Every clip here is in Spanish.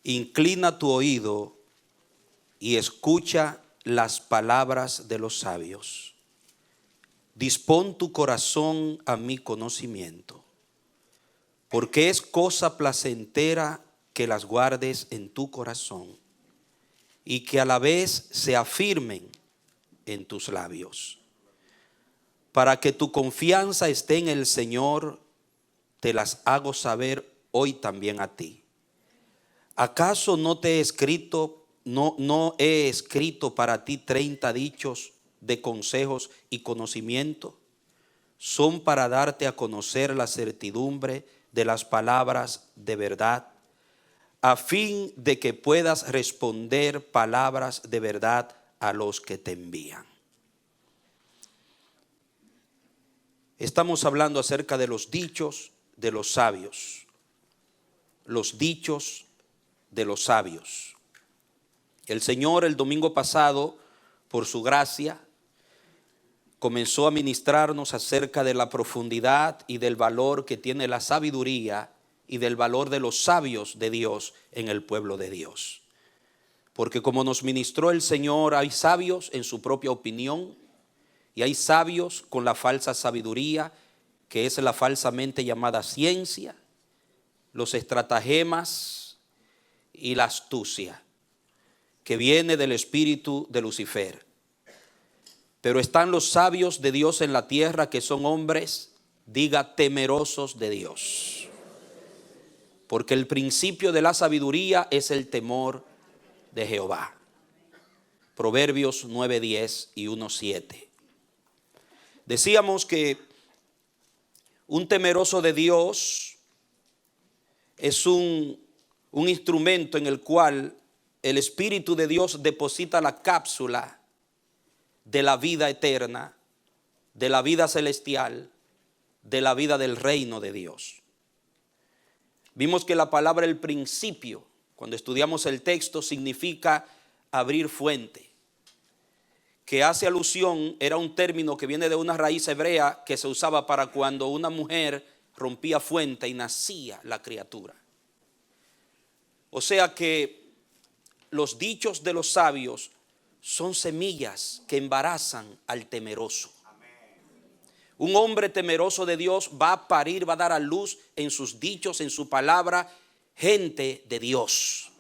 Inclina tu oído y escucha las palabras de los sabios. Dispón tu corazón a mi conocimiento, porque es cosa placentera que las guardes en tu corazón y que a la vez se afirmen en tus labios. Para que tu confianza esté en el Señor, te las hago saber hoy también a ti. ¿Acaso no he escrito para ti 30 dichos de consejos y conocimiento? Son para darte a conocer la certidumbre de las palabras de verdad, a fin de que puedas responder palabras de verdad a los que te envían. Estamos hablando acerca de los dichos de los sabios. Los dichos de los sabios. El Señor el domingo pasado, por su gracia, comenzó a ministrarnos acerca de la profundidad y del valor que tiene la sabiduría y del valor de los sabios de Dios en el pueblo de Dios. Porque como nos ministró el Señor, hay sabios en su propia opinión y hay sabios con la falsa sabiduría, que es la falsamente llamada ciencia, los estratagemas y la astucia, que viene del espíritu de Lucifer. Pero están los sabios de Dios en la tierra, que son hombres, diga, temerosos de Dios. Porque el principio de la sabiduría es el temor de Jehová. Proverbios 9:10 y 1:7. Decíamos que un temeroso de Dios es un instrumento en el cual el Espíritu de Dios deposita la cápsula de la vida eterna, de la vida celestial, de la vida del reino de Dios. Vimos que la palabra el principio, cuando estudiamos el texto, significa abrir fuente, que hace alusión, era un término que viene de una raíz hebrea que se usaba para cuando una mujer rompía fuente y nacía la criatura. O sea que los dichos de los sabios son semillas que embarazan al temeroso. Un hombre temeroso de Dios va a parir, va a dar a luz en sus dichos, en su palabra, gente de Dios,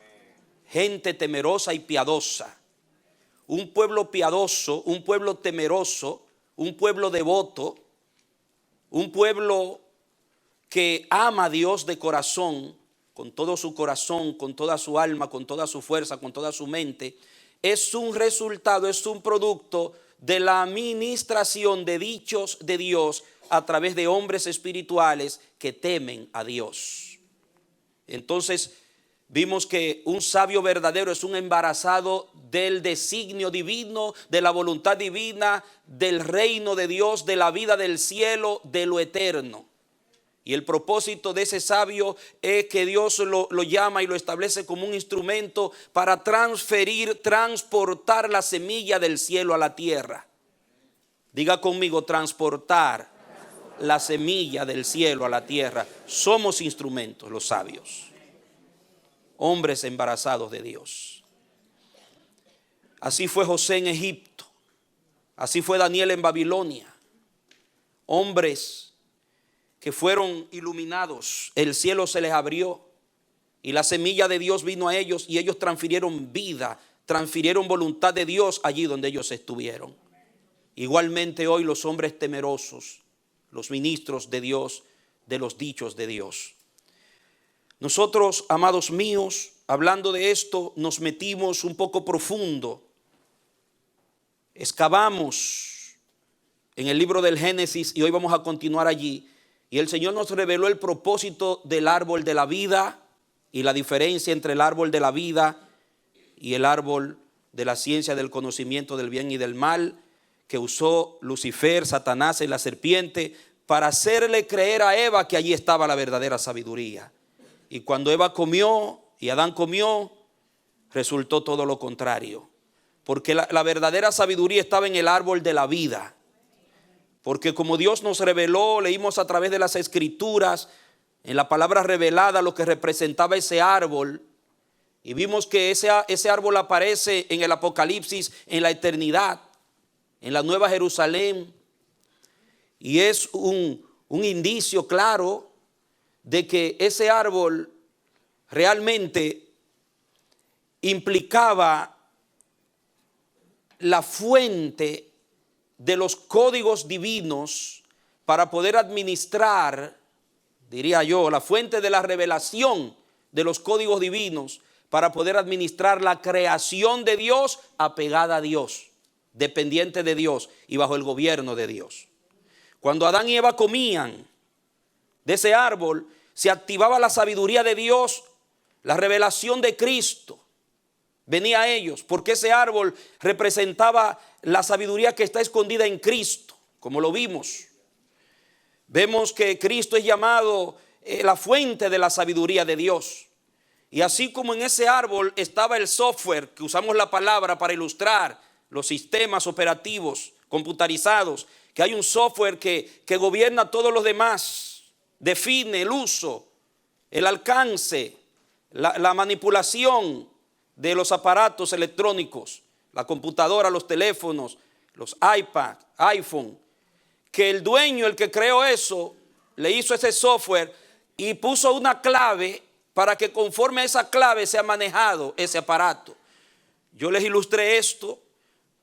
gente temerosa y piadosa. Un pueblo piadoso, un pueblo temeroso, un pueblo devoto, un pueblo que ama a Dios de corazón, con todo su corazón, con toda su alma, con toda su fuerza, con toda su mente, es un resultado, es un producto de la administración de dichos de Dios a través de hombres espirituales que temen a Dios. Entonces, vimos que un sabio verdadero es un embarazado del designio divino, de la voluntad divina, del reino de Dios, de la vida del cielo, de lo eterno. Y el propósito de ese sabio es que Dios lo llama y lo establece como un instrumento para transportar la semilla del cielo a la tierra. Diga conmigo, transportar la semilla del cielo a la tierra. Somos instrumentos, los sabios. Hombres embarazados de Dios. Así fue José en Egipto. Así fue Daniel en Babilonia. Hombres que fueron iluminados, el cielo se les abrió y la semilla de Dios vino a ellos y ellos transfirieron vida, transfirieron voluntad de Dios allí donde ellos estuvieron. Igualmente hoy los hombres temerosos, los ministros de Dios, de los dichos de Dios. Nosotros, amados míos, hablando de esto, nos metimos un poco profundo. Excavamos en el libro del Génesis y hoy vamos a continuar allí. Y el Señor nos reveló el propósito del árbol de la vida y la diferencia entre el árbol de la vida y el árbol de la ciencia del conocimiento del bien y del mal, que usó Lucifer, Satanás y la serpiente para hacerle creer a Eva que allí estaba la verdadera sabiduría. Y cuando Eva comió y Adán comió, resultó todo lo contrario. Porque la verdadera sabiduría estaba en el árbol de la vida. Porque como Dios nos reveló, leímos a través de las escrituras, en la palabra revelada, lo que representaba ese árbol, Y vimos que ese árbol aparece en el Apocalipsis en la eternidad, en la Nueva Jerusalén. Y es un indicio claro de que ese árbol realmente implicaba la fuente de los códigos divinos para poder administrar, diría yo, la fuente de la revelación de los códigos divinos para poder administrar la creación de Dios apegada a Dios, dependiente de Dios y bajo el gobierno de Dios. Cuando Adán y Eva comían de ese árbol, se activaba la sabiduría de Dios, la revelación de Cristo venía a ellos, porque ese árbol representaba la sabiduría que está escondida en Cristo, como lo vimos. Vemos que Cristo es llamado la fuente de la sabiduría de Dios. Y así como en ese árbol estaba el software, que usamos la palabra para ilustrar los sistemas operativos computarizados, que hay un software que gobierna todos los demás, define el uso, el alcance, la manipulación de los aparatos electrónicos, la computadora, los teléfonos, los iPad, iPhone, que el dueño, el que creó eso, le hizo ese software y puso una clave para que conforme a esa clave sea manejado ese aparato. Yo les ilustré esto,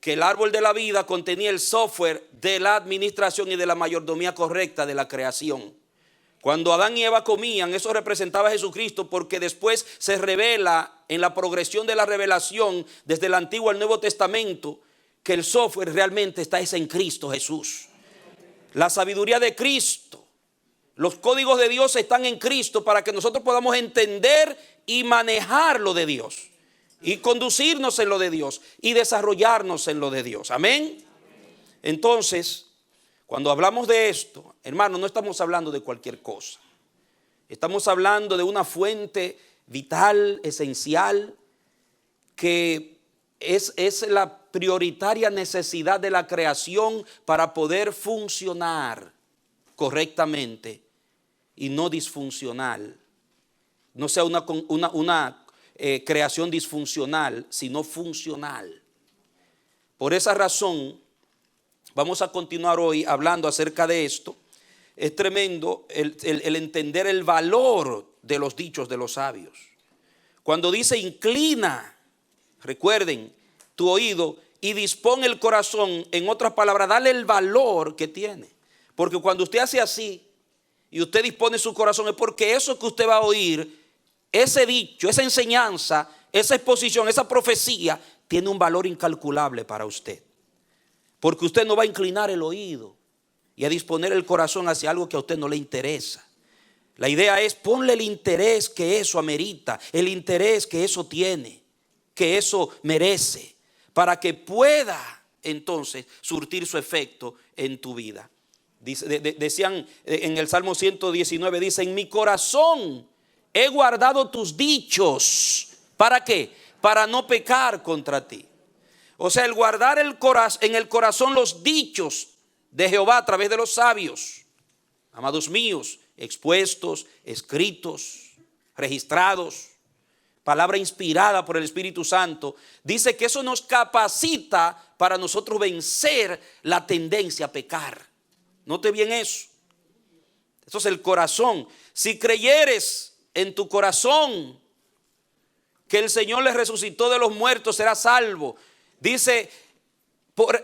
que el árbol de la vida contenía el software de la administración y de la mayordomía correcta de la creación. Cuando Adán y Eva comían, eso representaba a Jesucristo, porque después se revela en la progresión de la revelación desde el Antiguo al Nuevo Testamento que el software realmente está en Cristo Jesús. La sabiduría de Cristo, los códigos de Dios están en Cristo para que nosotros podamos entender y manejar lo de Dios y conducirnos en lo de Dios y desarrollarnos en lo de Dios. Amén. Entonces, cuando hablamos de esto, hermano, no estamos hablando de cualquier cosa. Estamos hablando de una fuente vital, esencial, que es la prioritaria necesidad de la creación para poder funcionar correctamente y no disfuncional. No sea una creación disfuncional, sino funcional. Por esa razón, vamos a continuar hoy hablando acerca de esto. Es tremendo el entender el valor de los dichos de los sabios. Cuando dice inclina, recuerden, tu oído y dispone el corazón, en otras palabras, dale el valor que tiene. Porque cuando usted hace así y usted dispone su corazón, es porque eso que usted va a oír, ese dicho, esa enseñanza, esa exposición, esa profecía, tiene un valor incalculable para usted. Porque usted no va a inclinar el oído y a disponer el corazón hacia algo que a usted no le interesa. La idea es ponle el interés que eso amerita, el interés que eso tiene, que eso merece, para que pueda entonces surtir su efecto en tu vida. Decían en el Salmo 119, dice, en mi corazón he guardado tus dichos. ¿Para qué? Para no pecar contra ti. O sea, el guardar en el corazón los dichos de Jehová a través de los sabios, amados míos, expuestos, escritos, registrados, palabra inspirada por el Espíritu Santo, dice que eso nos capacita para nosotros vencer la tendencia a pecar. Note bien eso. Eso es el corazón. Si creyeres en tu corazón que el Señor le resucitó de los muertos, serás salvo. Dice,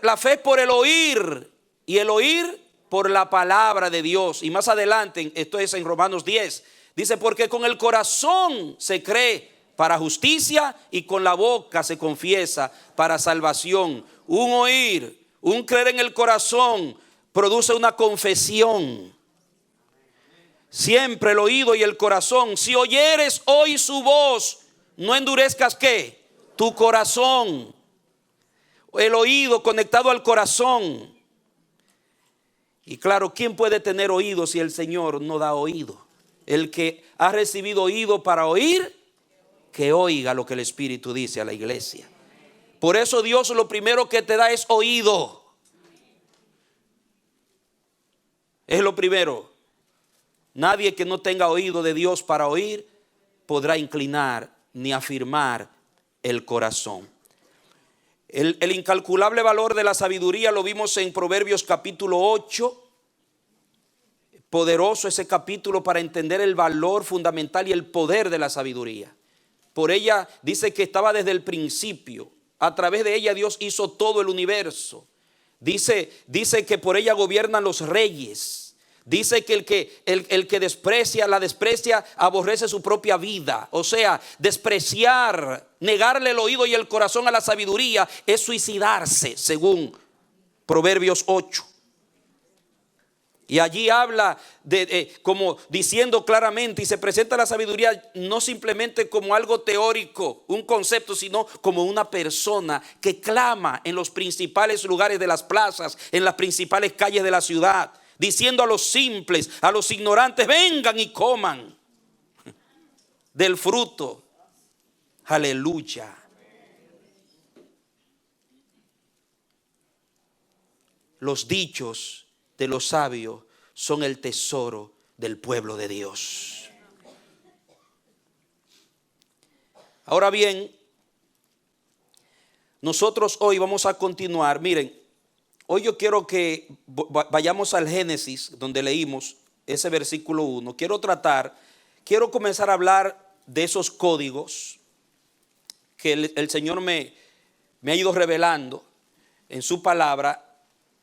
la fe es por el oír y el oír por la palabra de Dios. Y más adelante, esto es en Romanos 10, dice, porque con el corazón se cree para justicia y con la boca se confiesa para salvación. Un oír, un creer en el corazón produce una confesión. Siempre el oído y el corazón. Si oyeres hoy su voz, no endurezcas ¿qué? Tu corazón. El oído conectado al corazón. Y claro, ¿quién puede tener oído si el Señor no da oído? El que ha recibido oído para oír, que oiga lo que el Espíritu dice a la iglesia. Por eso Dios lo primero que te da es oído. Es lo primero. Nadie que no tenga oído de Dios para oír podrá inclinar ni afirmar el corazón. El incalculable valor de la sabiduría lo vimos en Proverbios capítulo 8. Poderoso ese capítulo para entender el valor fundamental y el poder de la sabiduría. Por ella dice que estaba desde el principio. A través de ella Dios hizo todo el universo. Dice que por ella gobiernan los reyes. Dice que el que la desprecia, aborrece su propia vida. O sea, despreciar, negarle el oído y el corazón a la sabiduría es suicidarse, según Proverbios 8. Y allí habla como diciendo claramente, y se presenta la sabiduría no simplemente como algo teórico, un concepto, sino como una persona que clama en los principales lugares de las plazas, en las principales calles de la ciudad, diciendo a los simples, a los ignorantes: vengan y coman del fruto. Aleluya. Los dichos de los sabios son el tesoro del pueblo de Dios. Ahora bien, nosotros hoy vamos a continuar. Miren, hoy yo quiero que vayamos al Génesis, donde leímos ese versículo 1. Quiero comenzar a hablar de esos códigos que el Señor me ha ido revelando en su palabra.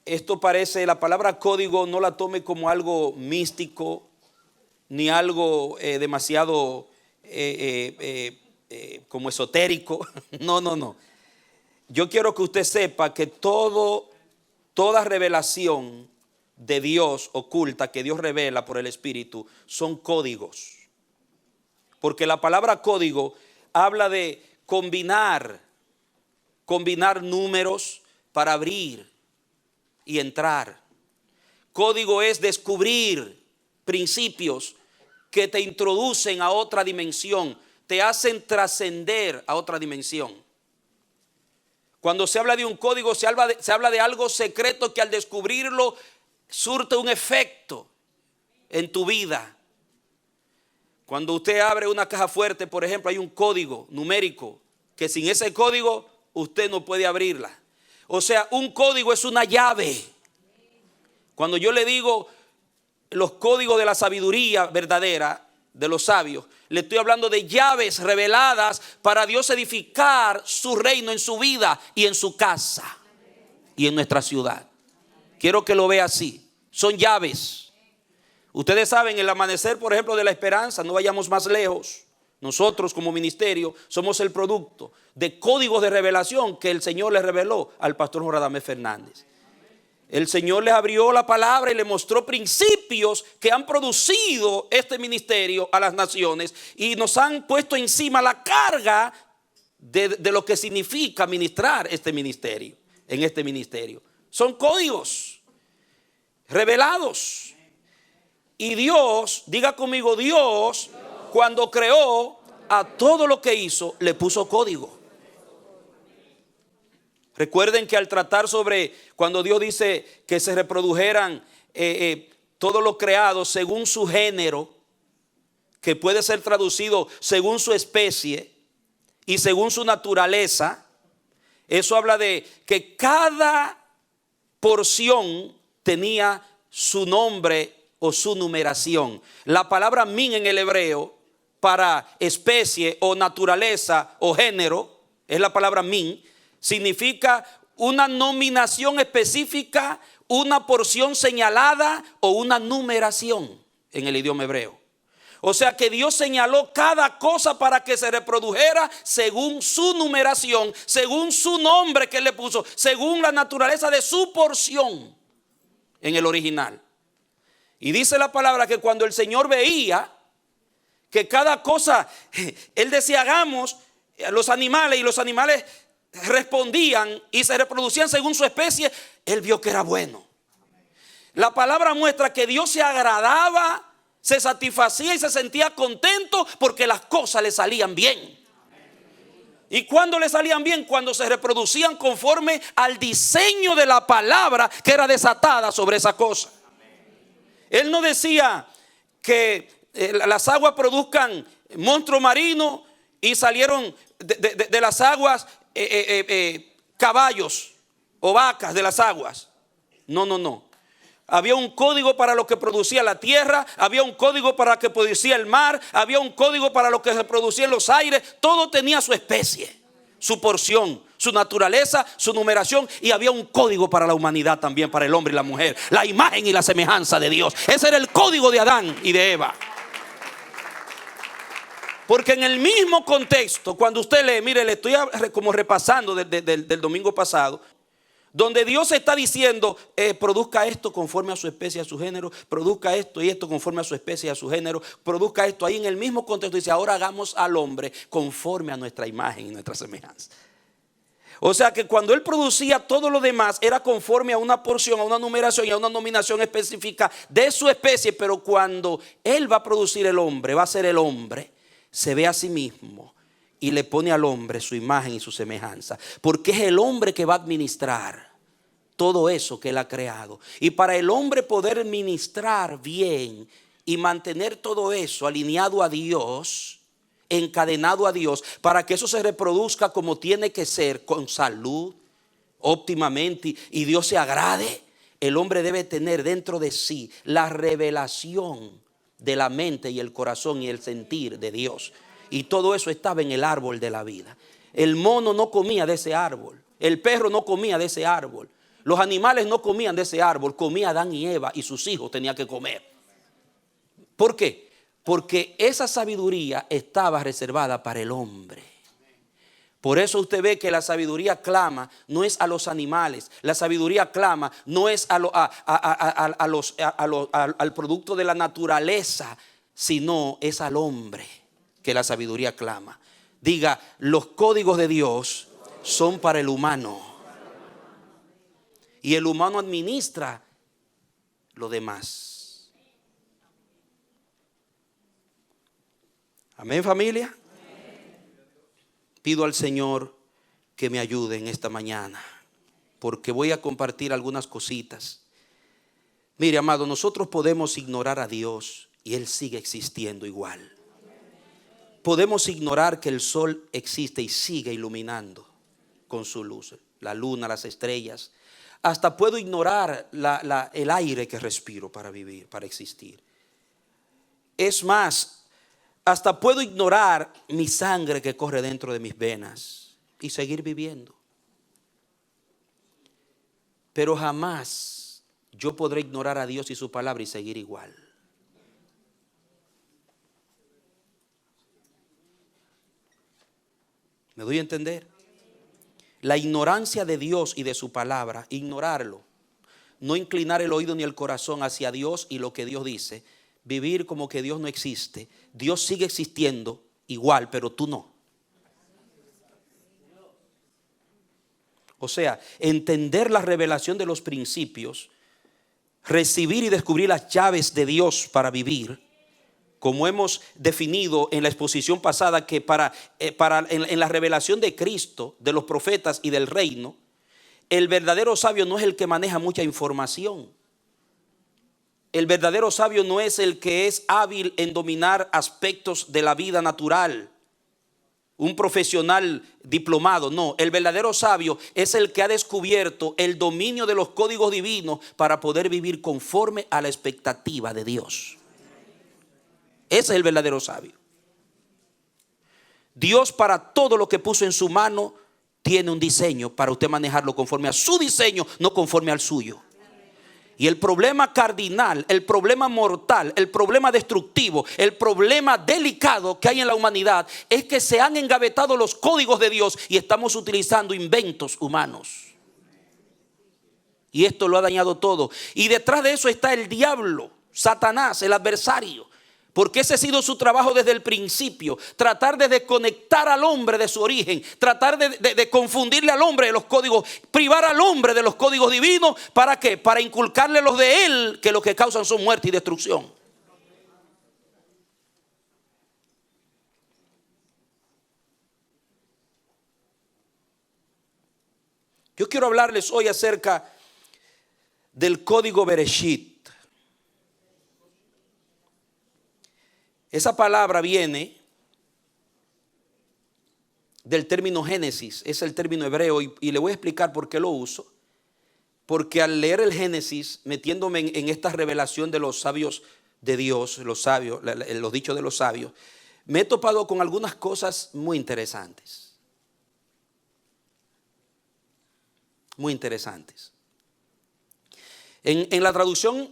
Esto parece, la palabra código no la tome como algo místico, ni algo demasiado como esotérico. No. Yo quiero que usted sepa que toda revelación de Dios oculta, que Dios revela por el Espíritu, son códigos. Porque la palabra código habla de combinar números para abrir y entrar. Código es descubrir principios que te introducen a otra dimensión, te hacen trascender a otra dimensión. Cuando se habla de un código, se habla de algo secreto que al descubrirlo surte un efecto en tu vida. Cuando usted abre una caja fuerte, por ejemplo, hay un código numérico que sin ese código usted no puede abrirla. O sea, un código es una llave. Cuando yo le digo los códigos de la sabiduría verdadera, de los sabios, le estoy hablando de llaves reveladas para Dios edificar su reino en su vida y en su casa y en nuestra ciudad. Quiero que lo vea así. Son llaves. Ustedes saben, el amanecer, por ejemplo, de la esperanza, no vayamos más lejos. Nosotros como ministerio somos el producto de códigos de revelación que el Señor le reveló al pastor Radamés Fernández. El Señor les abrió la palabra y le mostró principios que han producido este ministerio a las naciones y nos han puesto encima la carga de lo que significa ministrar este ministerio. En este ministerio son códigos revelados. Y Dios, diga conmigo, Dios, cuando creó a todo lo que hizo, le puso código. Recuerden que al tratar sobre cuando Dios dice que se reprodujeran todo lo creado según su género, que puede ser traducido según su especie y según su naturaleza, eso habla de que cada porción tenía su nombre o su numeración. La palabra min en el hebreo para especie o naturaleza o género es la palabra min. Significa una nominación específica, una porción señalada o una numeración en el idioma hebreo. O sea que Dios señaló cada cosa para que se reprodujera según su numeración, según su nombre que Él le puso, según la naturaleza de su porción en el original. Y dice la palabra que cuando el Señor veía que cada cosa, Él decía hagamos los animales, y los animales respondían y se reproducían según su especie, Él vio que era bueno. La palabra muestra que Dios se agradaba, se satisfacía y se sentía contento porque las cosas le salían bien. ¿Y cuándo le salían bien? Cuando se reproducían conforme al diseño de la palabra que era desatada sobre esa cosa. Él no decía que las aguas produzcan monstruos marinos y salieron de las aguas caballos o vacas de las aguas. No. Había un código para lo que producía la tierra, había un código para lo que producía el mar, había un código para lo que se producía en los aires. Todo tenía su especie, su porción, su naturaleza, su numeración, y había un código para la humanidad también, para el hombre y la mujer, la imagen y la semejanza de Dios. Ese era el código de Adán y de Eva. Porque en el mismo contexto, cuando usted lee, mire, le estoy como repasando del domingo pasado, donde Dios está diciendo, produzca esto conforme a su especie y a su género, produzca esto y esto conforme a su especie y a su género, produzca esto. Ahí en el mismo contexto dice, ahora hagamos al hombre conforme a nuestra imagen y nuestra semejanza. O sea que cuando él producía todo lo demás era conforme a una porción, a una numeración y a una nominación específica de su especie. Pero cuando él va a producir el hombre, va a ser el hombre, se ve a sí mismo y le pone al hombre su imagen y su semejanza, porque es el hombre que va a administrar todo eso que él ha creado. Y para el hombre poder ministrar bien y mantener todo eso alineado a Dios, encadenado a Dios, para que eso se reproduzca como tiene que ser, con salud, óptimamente, y Dios se agrade, el hombre debe tener dentro de sí la revelación de la mente y el corazón y el sentir de Dios. Y todo eso estaba en el árbol de la vida. El mono no comía de ese árbol, el perro no comía de ese árbol, los animales no comían de ese árbol, comía Adán y Eva y sus hijos tenían que comer. ¿Por qué? Porque esa sabiduría estaba reservada para el hombre. Por eso usted ve que la sabiduría clama no es a los animales, la sabiduría clama no es al producto de la naturaleza, sino es al hombre que la sabiduría clama. Diga, los códigos de Dios son para el humano y el humano administra lo demás. Amén, familia. Pido al Señor que me ayude en esta mañana, porque voy a compartir algunas cositas. Mire, amado, nosotros podemos ignorar a Dios y Él sigue existiendo igual. Podemos ignorar que el sol existe y sigue iluminando con su luz, la luna, las estrellas. Hasta puedo ignorar el aire que respiro para vivir, para existir. Es más, hasta puedo ignorar mi sangre que corre dentro de mis venas y seguir viviendo. Pero jamás yo podré ignorar a Dios y su palabra y seguir igual. ¿Me doy a entender? La ignorancia de Dios y de su palabra, ignorarlo, no inclinar el oído ni el corazón hacia Dios y lo que Dios dice, vivir como que Dios no existe. Dios sigue existiendo igual, pero tú no. O sea, entender la revelación de los principios, recibir y descubrir las llaves de Dios para vivir, como hemos definido en la exposición pasada, que en la revelación de Cristo, de los profetas y del reino, el verdadero sabio no es el que maneja mucha información. El verdadero sabio no es el que es hábil en dominar aspectos de la vida natural, un profesional diplomado. No, el verdadero sabio es el que ha descubierto el dominio de los códigos divinos para poder vivir conforme a la expectativa de Dios. Ese es el verdadero sabio. Dios, para todo lo que puso en su mano, tiene un diseño para usted manejarlo conforme a su diseño, no conforme al suyo. Y el problema cardinal, el problema mortal, el problema destructivo, el problema delicado que hay en la humanidad es que se han engavetado los códigos de Dios y estamos utilizando inventos humanos. Y esto lo ha dañado todo. Y detrás de eso está el diablo, Satanás, el adversario. Porque ese ha sido su trabajo desde el principio. Tratar de desconectar al hombre de su origen. Tratar de confundirle al hombre de los códigos. Privar al hombre de los códigos divinos. ¿Para qué? Para inculcarle los de él, que lo que causan son muerte y destrucción. Yo quiero hablarles hoy acerca del código Bereshit. Esa palabra viene del término Génesis. Es el término hebreo y le voy a explicar por qué lo uso. Porque al leer el Génesis, metiéndome en esta revelación de los sabios de Dios, los sabios, los dichos de los sabios, me he topado con algunas cosas muy interesantes. Muy interesantes. En la traducción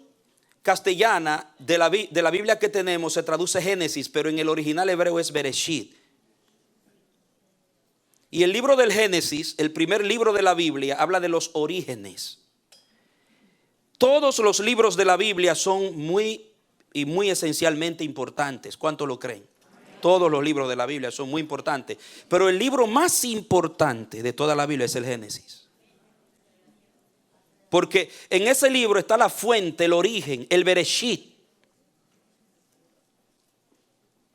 castellana de la Biblia que tenemos se traduce Génesis, pero en el original hebreo es Bereshit. Y el libro del Génesis, el primer libro de la Biblia, habla de los orígenes. Todos los libros de la Biblia son muy esencialmente importantes. ¿Cuántos lo creen? Todos los libros de la Biblia son muy importantes. Pero el libro más importante de toda la Biblia es el Génesis. Porque en ese libro está la fuente, el origen, el Bereshit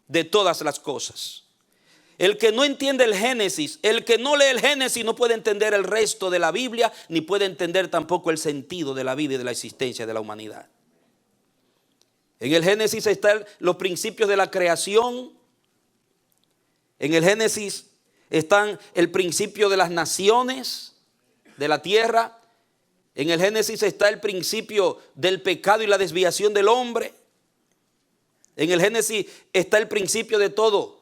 de todas las cosas. El que no entiende el Génesis, el que no lee el Génesis no puede entender el resto de la Biblia, ni puede entender tampoco el sentido de la vida y de la existencia de la humanidad. En el Génesis están los principios de la creación. En el Génesis están el principio de las naciones, de la tierra. En el Génesis está el principio del pecado y la desviación del hombre. En el Génesis está el principio de todo.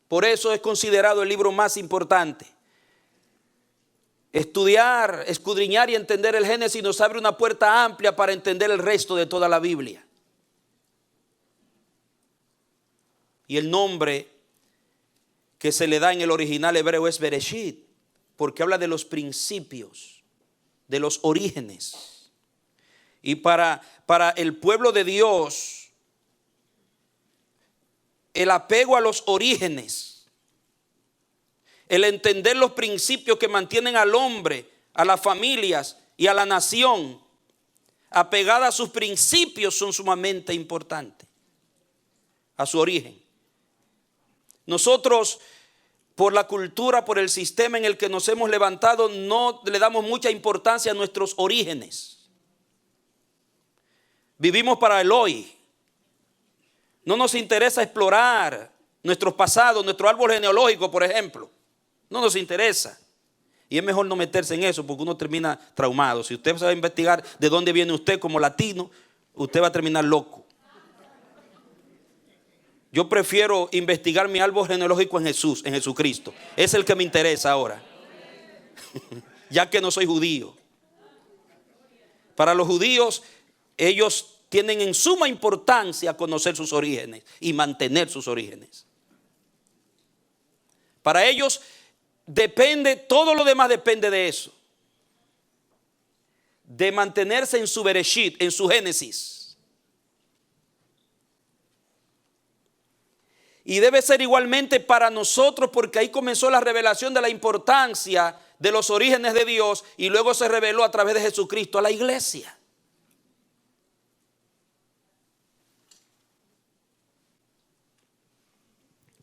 Por eso es considerado el libro más importante. Estudiar, escudriñar y entender el Génesis nos abre una puerta amplia para entender el resto de toda la Biblia. Y el nombre que se le da en el original hebreo es Bereshit, porque habla de los principios, de los orígenes. Y para el pueblo de Dios, el apego a los orígenes, el entender los principios que mantienen al hombre, a las familias y a la nación apegada a sus principios son sumamente importantes, a su origen. Nosotros, por la cultura, por el sistema en el que nos hemos levantado, no le damos mucha importancia a nuestros orígenes. Vivimos para el hoy. No nos interesa explorar nuestros pasados, nuestro árbol genealógico, por ejemplo. No nos interesa. Y es mejor no meterse en eso porque uno termina traumado. Si usted se va a investigar de dónde viene usted como latino, usted va a terminar loco. Yo prefiero investigar mi árbol genealógico en Jesús, en Jesucristo. Es el que me interesa ahora. Ya que no soy judío. Para los judíos, ellos tienen en suma importancia conocer sus orígenes y mantener sus orígenes. Para ellos depende, todo lo demás depende de eso. De mantenerse en su Bereshit, en su Génesis. Y debe ser igualmente para nosotros porque ahí comenzó la revelación de la importancia de los orígenes de Dios y luego se reveló a través de Jesucristo a la iglesia.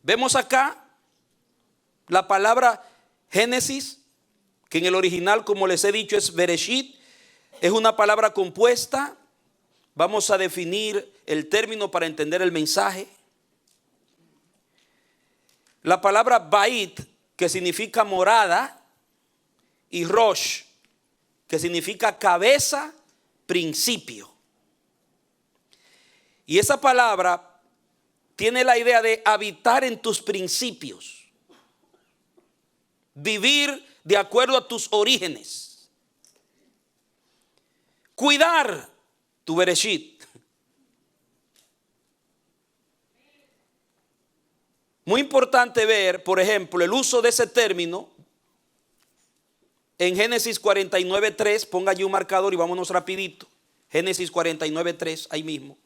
Vemos acá la palabra Génesis, que en el original, como les he dicho, es Bereshit. Es una palabra compuesta. Vamos a definir el término para entender el mensaje. La palabra Bait, que significa morada, y Rosh, que significa cabeza, principio. Y esa palabra tiene la idea de habitar en tus principios, vivir de acuerdo a tus orígenes, cuidar tu Bereshit. Muy importante ver, por ejemplo, el uso de ese término en Génesis 49:3. Ponga allí un marcador y vámonos rapidito. Génesis 49:3, ahí mismo.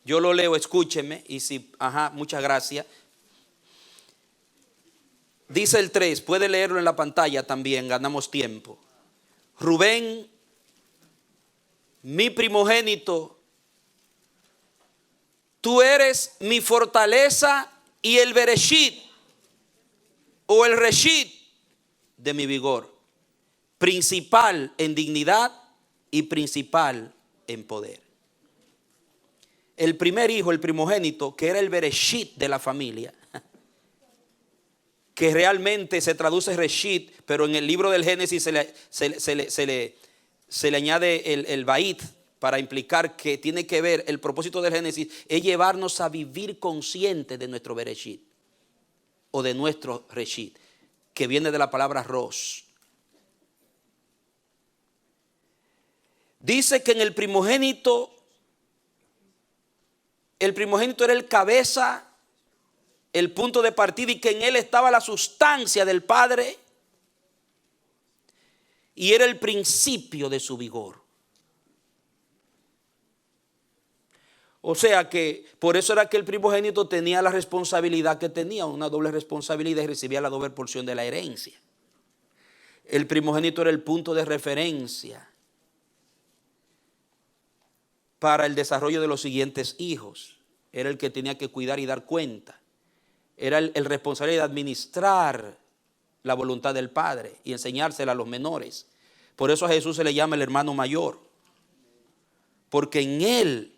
Yo lo leo, escúcheme, y si, muchas gracias. Dice el 3, puede leerlo en la pantalla también, ganamos tiempo. Rubén, mi primogénito, tú eres mi fortaleza y el Bereshit, o el Reshit de mi vigor, principal en dignidad y principal en poder. El primer hijo, el primogénito, que era el Bereshit de la familia, que realmente se traduce Reshit, pero en el libro del Génesis se le añade el Bait para implicar que tiene que ver, el propósito del Génesis es llevarnos a vivir conscientes de nuestro Bereshit o de nuestro Reshit, que viene de la palabra Rosh. Dice que en el primogénito era el cabeza, el punto de partida, y que en él estaba la sustancia del Padre y era el principio de su vigor. O sea que por eso era que el primogénito tenía la responsabilidad que tenía, una doble responsabilidad, y recibía la doble porción de la herencia. El primogénito era el punto de referencia para el desarrollo de los siguientes hijos. Era el que tenía que cuidar y dar cuenta. Era el responsable de administrar la voluntad del Padre y enseñársela a los menores. Por eso a Jesús se le llama el hermano mayor, porque en él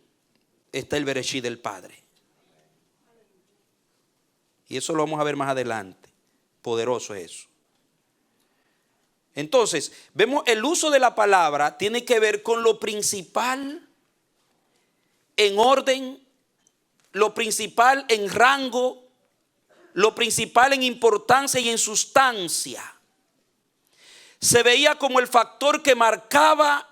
está el Bereshit del Padre. Y eso lo vamos a ver más adelante. Poderoso es eso. Entonces, vemos el uso de la palabra tiene que ver con lo principal en orden, lo principal en rango, lo principal en importancia y en sustancia. Se veía como el factor que marcaba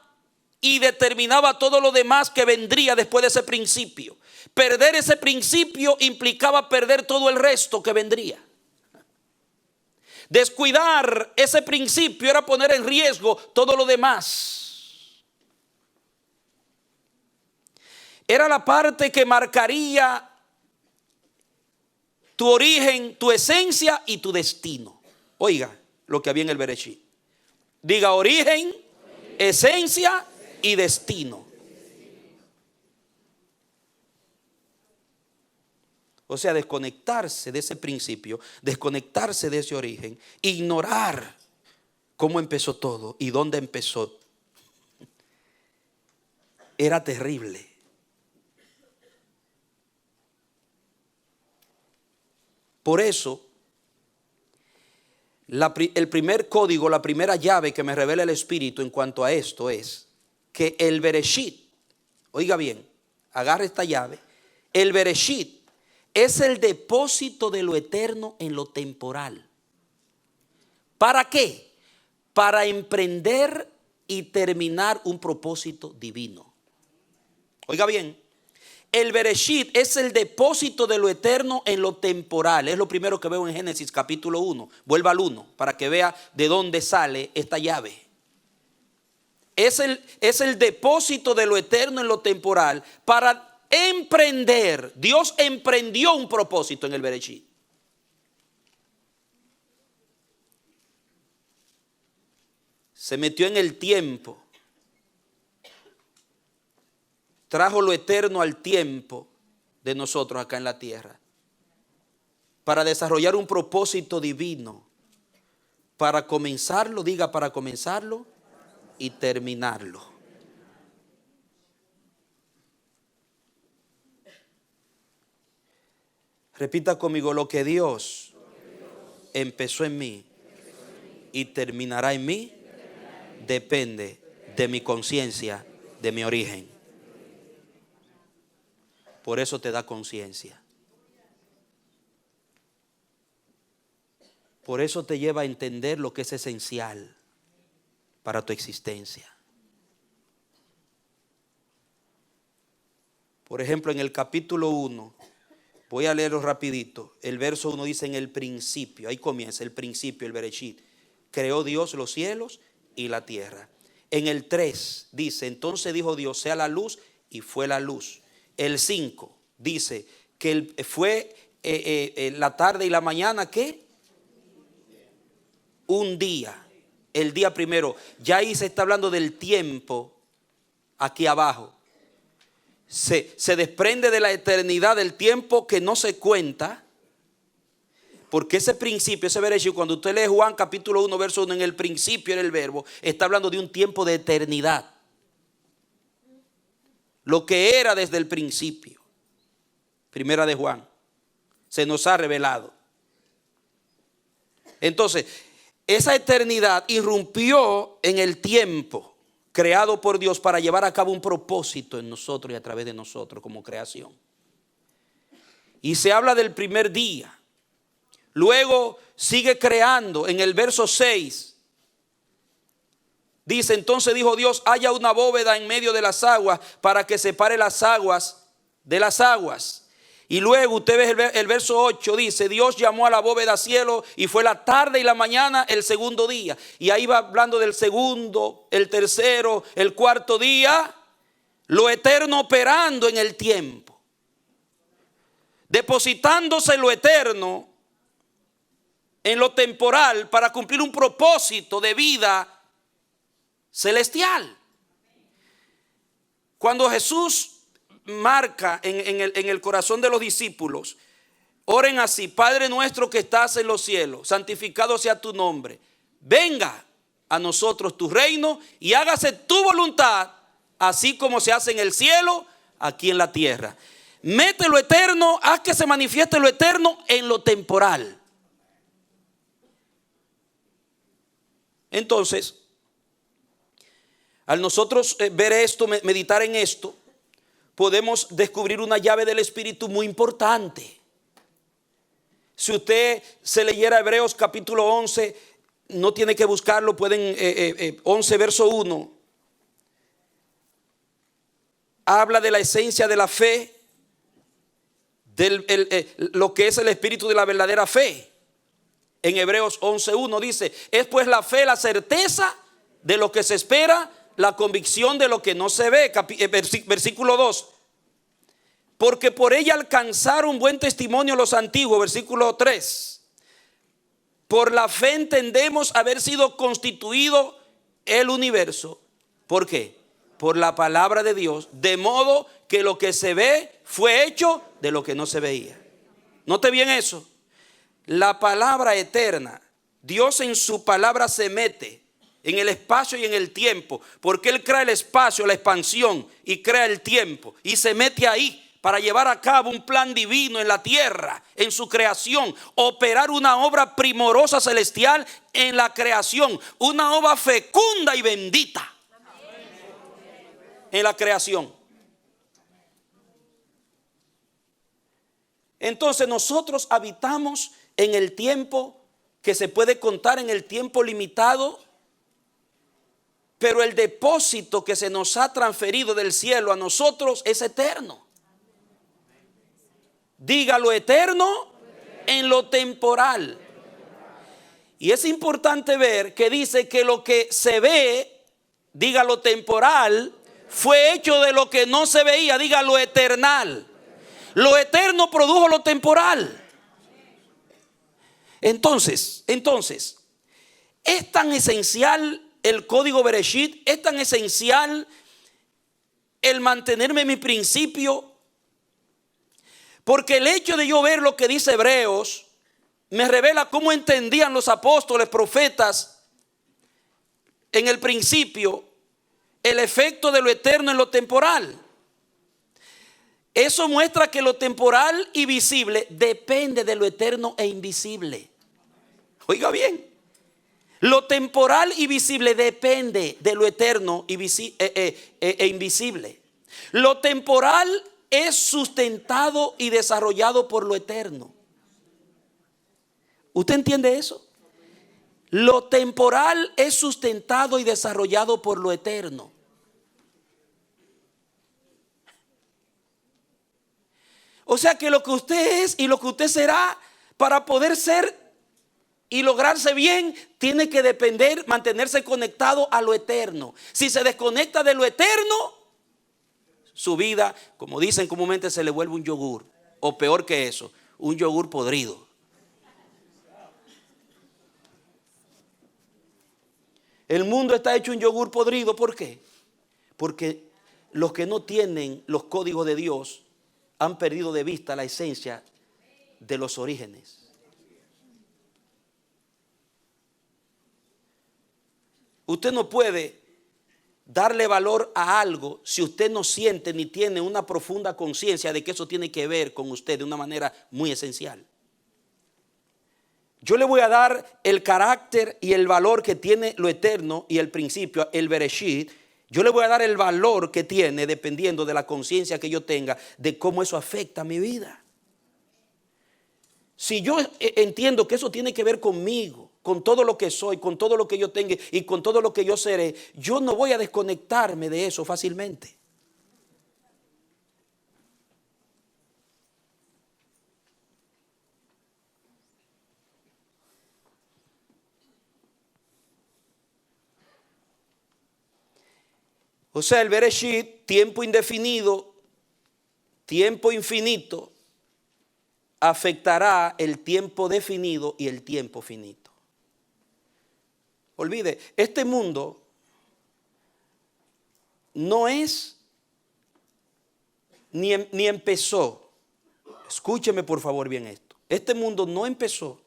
y determinaba todo lo demás que vendría después de ese principio. Perder ese principio implicaba perder todo el resto que vendría. Descuidar ese principio era poner en riesgo todo lo demás. Era la parte que marcaría tu origen, tu esencia y tu destino. Oiga lo que había en el Bereshit. Diga origen, esencia y destino. O sea, desconectarse de ese principio, desconectarse de ese origen, ignorar cómo empezó todo y dónde empezó. Era terrible. Por eso, el primer código, la primera llave que me revela el Espíritu en cuanto a esto es que el Bereshit, oiga bien, agarre esta llave, el Bereshit es el depósito de lo eterno en lo temporal. ¿Para qué? Para emprender y terminar un propósito divino. Oiga bien, el Bereshit es el depósito de lo eterno en lo temporal. Es lo primero que veo en Génesis capítulo 1. Vuelva al 1 para que vea de dónde sale esta llave. Es el depósito de lo eterno en lo temporal para emprender. Dios emprendió un propósito en el Bereshit. Se metió en el tiempo. Trajo lo eterno al tiempo de nosotros acá en la tierra. Para desarrollar un propósito divino. Para comenzarlo, diga para comenzarlo y terminarlo. Repita conmigo, lo que Dios empezó en mí y terminará en mí, depende de mi conciencia, de mi origen. Por eso te da conciencia. Por eso te lleva a entender lo que es esencial para tu existencia. Por ejemplo, en el capítulo 1, voy a leerlo rapidito. El verso 1 dice: en el principio, ahí comienza el principio, el Bereshit. Creó Dios los cielos y la tierra. En el 3 dice: entonces dijo Dios, sea la luz, y fue la luz. El 5 dice que fue la tarde y la mañana, ¿qué? Un día. El día primero. Ya ahí se está hablando del tiempo aquí abajo. Se desprende de la eternidad del tiempo que no se cuenta. Porque ese principio, ese Bereshit, cuando usted lee Juan capítulo 1, verso 1, en el principio era el verbo, está hablando de un tiempo de eternidad. lo que era desde el principio. Primera de Juan. Se nos ha revelado. Entonces, esa eternidad irrumpió en el tiempo creado por Dios para llevar a cabo un propósito en nosotros y a través de nosotros como creación. Y se habla del primer día. Luego sigue creando en el verso 6. Dice, entonces dijo Dios, haya una bóveda en medio de las aguas para que separe las aguas de las aguas. Y luego usted ve el verso 8, dice, Dios llamó a la bóveda cielo y fue la tarde y la mañana el segundo día. Y ahí va hablando del segundo, el tercero, el cuarto día, lo eterno operando en el tiempo. Depositándose lo eterno en lo temporal para cumplir un propósito de vida celestial. Cuando Jesús marca en el corazón de los discípulos, oren así: Padre nuestro que estás en los cielos, santificado sea tu nombre, venga a nosotros tu reino y hágase tu voluntad, así como se hace en el cielo, aquí en la tierra. Mete lo eterno, haz que se manifieste lo eterno en lo temporal. Entonces, al nosotros ver esto, meditar en esto, podemos descubrir una llave del Espíritu muy importante. Si usted se leyera Hebreos capítulo 11, no tiene que buscarlo, pueden 11 verso 1. Habla de la esencia de la fe, lo que es el espíritu de la verdadera fe. En Hebreos 11:1 dice, es pues la fe la certeza de lo que se espera, la convicción de lo que no se ve. Versículo 2. Porque por ella alcanzaron buen testimonio los antiguos. Versículo 3. Por la fe entendemos haber sido constituido el universo. ¿Por qué? Por la palabra de Dios. De modo que lo que se ve fue hecho de lo que no se veía. Note bien eso. La palabra eterna, Dios en su palabra se mete en el espacio y en el tiempo, porque Él crea el espacio, la expansión, y crea el tiempo, y se mete ahí para llevar a cabo un plan divino en la tierra, en su creación, operar una obra primorosa celestial en la creación, una obra fecunda y bendita en la creación. Entonces nosotros habitamos en el tiempo que se puede contar, en el tiempo limitado, pero el depósito que se nos ha transferido del cielo a nosotros es eterno. Diga lo eterno en lo temporal. Y es importante ver que dice que lo que se ve, diga lo temporal, fue hecho de lo que no se veía, diga lo eternal. Lo eterno produjo lo temporal. Entonces, es tan esencial el código Bereshit, es tan esencial el mantenerme en mi principio, porque el hecho de yo ver lo que dice Hebreos me revela cómo entendían los apóstoles, profetas, en el principio, el efecto de lo eterno en lo temporal. Eso muestra que lo temporal y visible depende de lo eterno e invisible. Oiga bien, lo temporal y visible depende de lo eterno e invisible. Lo temporal es sustentado y desarrollado por lo eterno. ¿Usted entiende eso? Lo temporal es sustentado y desarrollado por lo eterno. O sea que lo que usted es y lo que usted será, para poder ser y lograrse bien, tiene que depender, mantenerse conectado a lo eterno. Si se desconecta de lo eterno, su vida, como dicen comúnmente, se le vuelve un yogur. O peor que eso, un yogur podrido. El mundo está hecho un yogur podrido. ¿Por qué? Porque los que no tienen los códigos de Dios han perdido de vista la esencia de los orígenes. Usted no puede darle valor a algo si usted no siente ni tiene una profunda conciencia de que eso tiene que ver con usted de una manera muy esencial. Yo le voy a dar el carácter y el valor que tiene lo eterno y el principio, el Bereshit. Yo le voy a dar el valor que tiene dependiendo de la conciencia que yo tenga de cómo eso afecta a mi vida. Si yo entiendo que eso tiene que ver conmigo, con todo lo que soy, con todo lo que yo tengo y con todo lo que yo seré, yo no voy a desconectarme de eso fácilmente. O sea, el Bereshit, tiempo indefinido, tiempo infinito, afectará el tiempo definido y el tiempo finito. Olvide, este mundo no es ni empezó. Escúcheme por favor bien esto. Este mundo no empezó,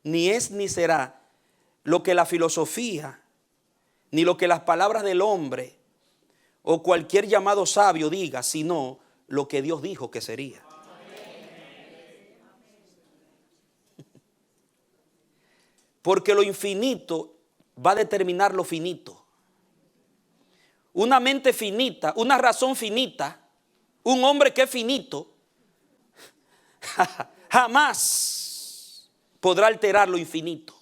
ni es ni será lo que la filosofía, ni lo que las palabras del hombre o cualquier llamado sabio diga, sino lo que Dios dijo que sería. Porque lo infinito va a determinar lo finito. Una mente finita, una razón finita, un hombre que es finito, jamás podrá alterar lo infinito.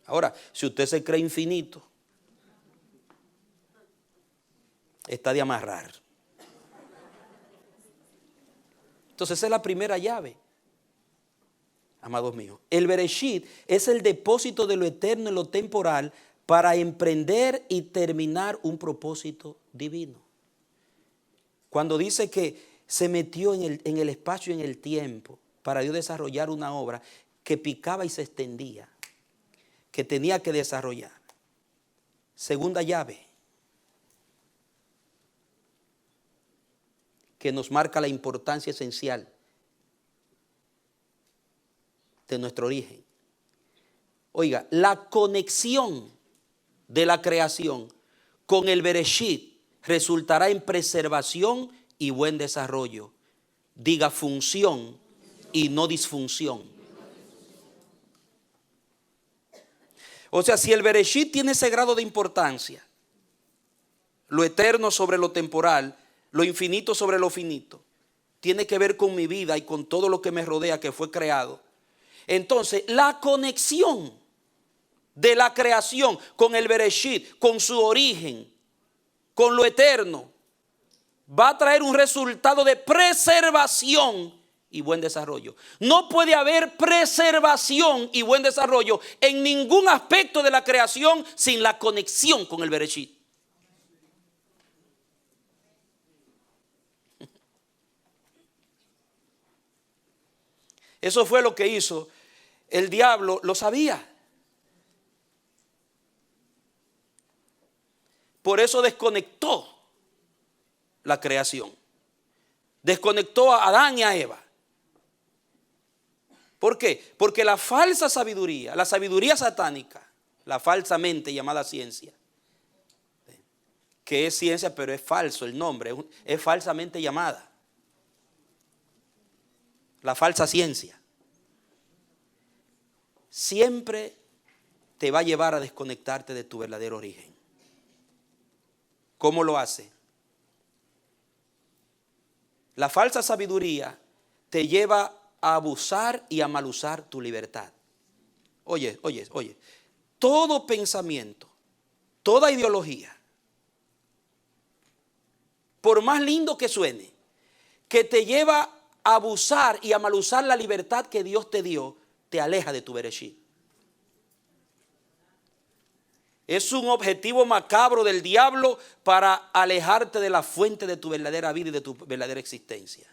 Ahora, si usted se cree infinito, está de amarrar. Entonces esa es la primera llave, amados míos. El Bereshit es el depósito de lo eterno y lo temporal para emprender y terminar un propósito divino. Cuando dice que se metió en el espacio y en el tiempo para Dios desarrollar una obra que picaba y se extendía, que tenía que desarrollar. Segunda llave que nos marca la importancia esencial de nuestro origen. Oiga, la conexión de la creación con el Bereshit resultará en preservación y buen desarrollo. Diga función y no disfunción. O sea, si el Bereshit tiene ese grado de importancia, lo eterno sobre lo temporal, lo infinito sobre lo finito, tiene que ver con mi vida y con todo lo que me rodea que fue creado. Entonces, la conexión de la creación con el Bereshit, con su origen, con lo eterno, va a traer un resultado de preservación y buen desarrollo. No puede haber preservación y buen desarrollo en ningún aspecto de la creación sin la conexión con el Bereshit. Eso fue lo que hizo el diablo, lo sabía. Por eso desconectó la creación. Desconectó a Adán y a Eva. ¿Por qué? Porque la falsa sabiduría, la sabiduría satánica, la falsamente llamada ciencia, que es ciencia pero es falso el nombre, es falsamente llamada. La falsa ciencia siempre te va a llevar a desconectarte de tu verdadero origen. ¿Cómo lo hace? La falsa sabiduría te lleva a abusar y a malusar tu libertad. Oye, todo pensamiento, toda ideología, por más lindo que suene, que te lleva a abusar y a malusar la libertad que Dios te dio, te aleja de tu Bereshit. Es un objetivo macabro del diablo para alejarte de la fuente de tu verdadera vida y de tu verdadera existencia.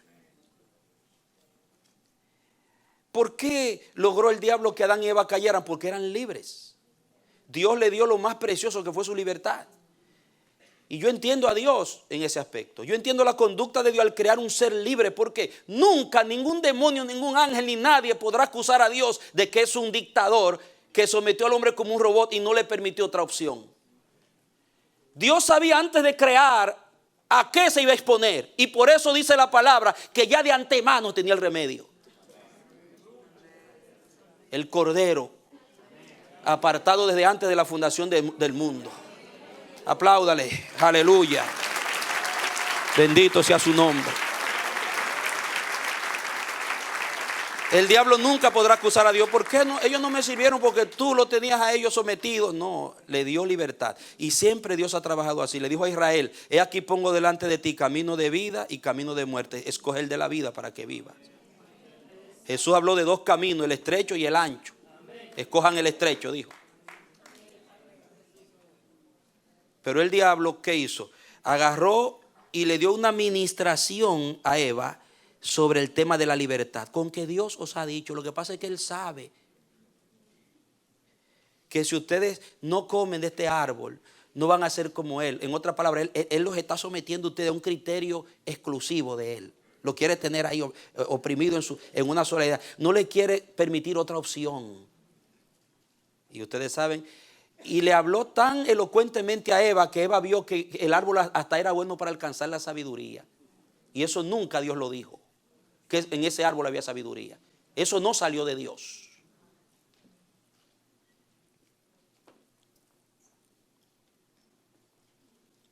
¿Por qué logró el diablo que Adán y Eva cayeran? Porque eran libres. Dios le dio lo más precioso que fue su libertad. Y yo entiendo a Dios en ese aspecto. Yo entiendo la conducta de Dios al crear un ser libre, porque nunca ningún demonio, ningún ángel ni nadie podrá acusar a Dios de que es un dictador que sometió al hombre como un robot y no le permitió otra opción. Dios sabía antes de crear a qué se iba a exponer. Y por eso dice la palabra que ya de antemano tenía el remedio. El Cordero, apartado desde antes de la fundación del mundo. Apláudale, aleluya. Bendito sea su nombre. El diablo nunca podrá acusar a Dios. ¿Por qué no? Ellos no me sirvieron porque tú lo tenías a ellos sometidos. No, le dio libertad. Y siempre Dios ha trabajado así. Le dijo a Israel: he aquí pongo delante de ti camino de vida y camino de muerte. Escoge el de la vida para que vivas. Jesús habló de dos caminos, el estrecho y el ancho. Escojan el estrecho, dijo. Pero el diablo, ¿qué hizo? Agarró y le dio una ministración a Eva sobre el tema de la libertad. Con que Dios os ha dicho. Lo que pasa es que Él sabe que si ustedes no comen de este árbol, no van a ser como Él. En otras palabras, Él los está sometiendo a ustedes a un criterio exclusivo de Él. Lo quiere tener ahí oprimido en una sola idea. No le quiere permitir otra opción. Y ustedes saben, y le habló tan elocuentemente a Eva que Eva vio que el árbol hasta era bueno para alcanzar la sabiduría. Y eso nunca Dios lo dijo, que en ese árbol había sabiduría. Eso no salió de Dios.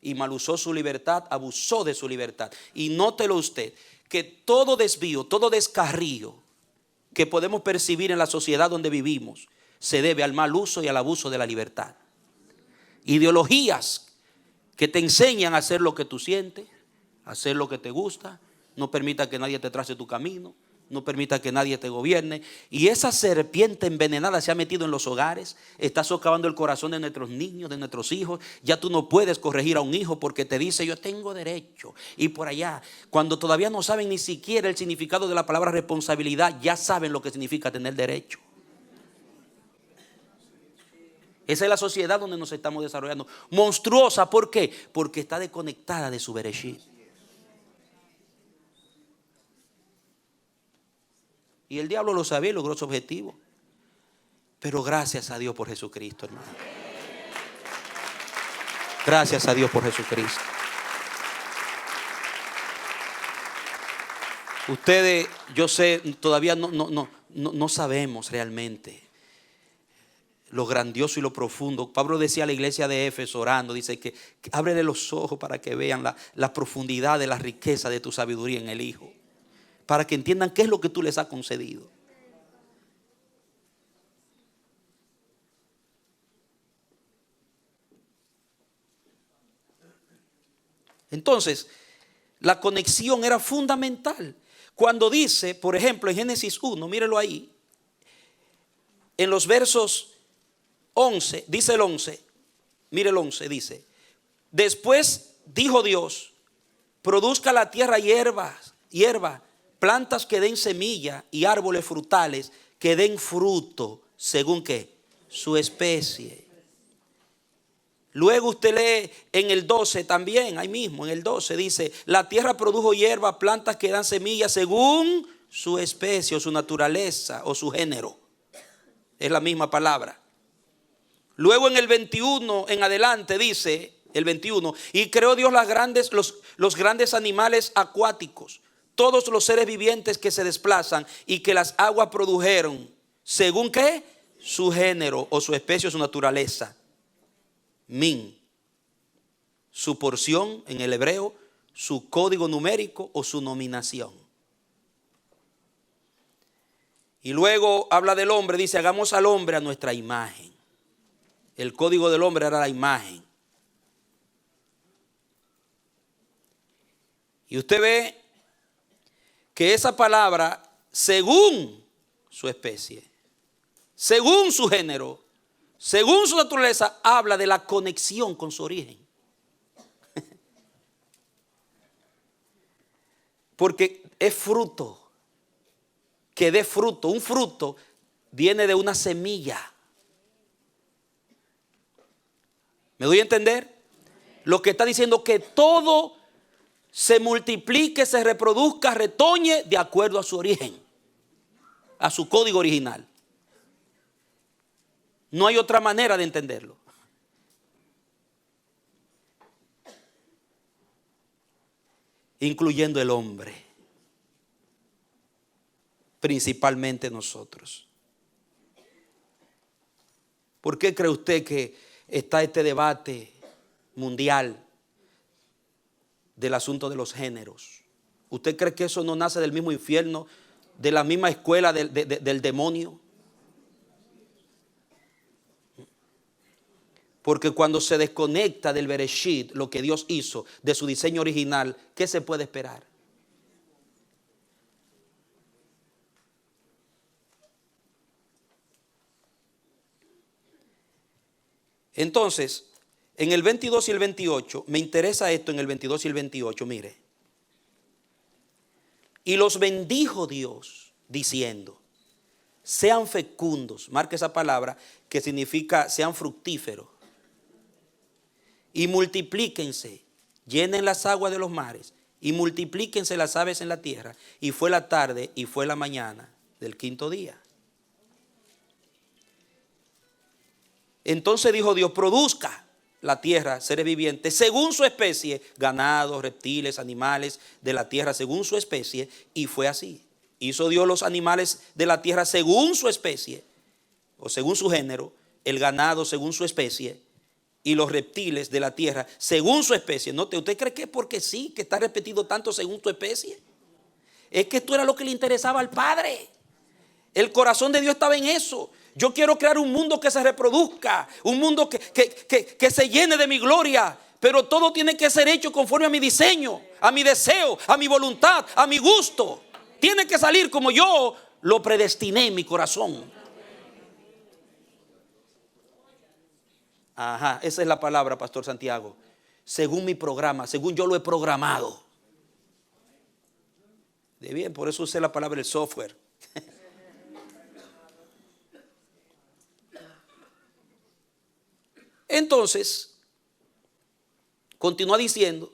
Y mal usó su libertad, abusó de su libertad. Y nótelo usted, que todo desvío, todo descarrío que podemos percibir en la sociedad donde vivimos se debe al mal uso y al abuso de la libertad. Ideologías que te enseñan a hacer lo que tú sientes, a hacer lo que te gusta. No permita que nadie te trace tu camino. No permita que nadie te gobierne. Y esa serpiente envenenada se ha metido en los hogares. Está socavando el corazón de nuestros niños, de nuestros hijos. Ya tú no puedes corregir a un hijo porque te dice: yo tengo derecho. Y por allá, cuando todavía no saben ni siquiera el significado de la palabra responsabilidad, ya saben lo que significa tener derecho. Esa es la sociedad donde nos estamos desarrollando. Monstruosa, ¿por qué? Porque está desconectada de su Bereshit. Y el diablo lo sabía y logró su objetivo. Pero gracias a Dios por Jesucristo, hermano. Gracias a Dios por Jesucristo. Ustedes, yo sé, todavía no sabemos realmente lo grandioso y lo profundo. Pablo decía a la iglesia de Éfeso orando, dice que ábrele los ojos para que vean la profundidad de la riqueza de tu sabiduría en el Hijo, para que entiendan qué es lo que tú les has concedido. Entonces, la conexión era fundamental. Cuando dice, por ejemplo, en Génesis 1, mírelo ahí, en los versos 11, dice el 11, mire el 11, dice: después dijo Dios, produzca la tierra hierba, plantas que den semilla y árboles frutales que den fruto, según ¿qué? Su especie. Luego usted lee en el 12 también, ahí mismo en el 12 dice: la tierra produjo hierba, plantas que dan semilla según su especie o su naturaleza o su género. Es la misma palabra. Luego en el 21 en adelante dice, el 21, y creó Dios los grandes animales acuáticos, todos los seres vivientes que se desplazan y que las aguas produjeron, según ¿qué? Su género o su especie o su naturaleza. Min, su porción en el hebreo, su código numérico o su nominación. Y luego habla del hombre, dice: hagamos al hombre a nuestra imagen. El código del hombre era la imagen. Y usted ve que esa palabra, según su especie, según su género, según su naturaleza, habla de la conexión con su origen. Porque es fruto, que dé fruto. Un fruto viene de una semilla. ¿Me doy a entender? Lo que está diciendo que todo se multiplique, se reproduzca, retoñe de acuerdo a su origen, a su código original. No hay otra manera de entenderlo. Incluyendo el hombre. Principalmente nosotros. ¿Por qué cree usted que está este debate mundial del asunto de los géneros? ¿Usted cree que eso no nace del mismo infierno, de la misma escuela del demonio? Porque cuando se desconecta del Bereshit, lo que Dios hizo, de su diseño original, ¿qué se puede esperar? Entonces, en el 22 y el 28, me interesa esto en el 22 y el 28, mire. Y los bendijo Dios diciendo, sean fecundos, marque esa palabra que significa sean fructíferos. Y multiplíquense, llenen las aguas de los mares y multiplíquense las aves en la tierra. Y fue la tarde y fue la mañana del quinto día. Entonces dijo Dios, produzca la tierra seres vivientes según su especie, ganados, reptiles, animales de la tierra según su especie. Y fue así. Hizo Dios los animales de la tierra según su especie o según su género, el ganado según su especie y los reptiles de la tierra según su especie. Note, ¿usted cree que porque sí, que está repetido tanto según tu especie? Es que esto era lo que le interesaba al Padre. El corazón de Dios estaba en eso. Yo quiero crear un mundo que se reproduzca, un mundo que se llene de mi gloria, pero todo tiene que ser hecho conforme a mi diseño, a mi deseo, a mi voluntad, a mi gusto. Tiene que salir como yo lo predestiné en mi corazón. Ajá, esa es la palabra, Pastor Santiago. Según mi programa, según yo lo he programado. De bien, por eso usé la palabra el software. Entonces, continúa diciendo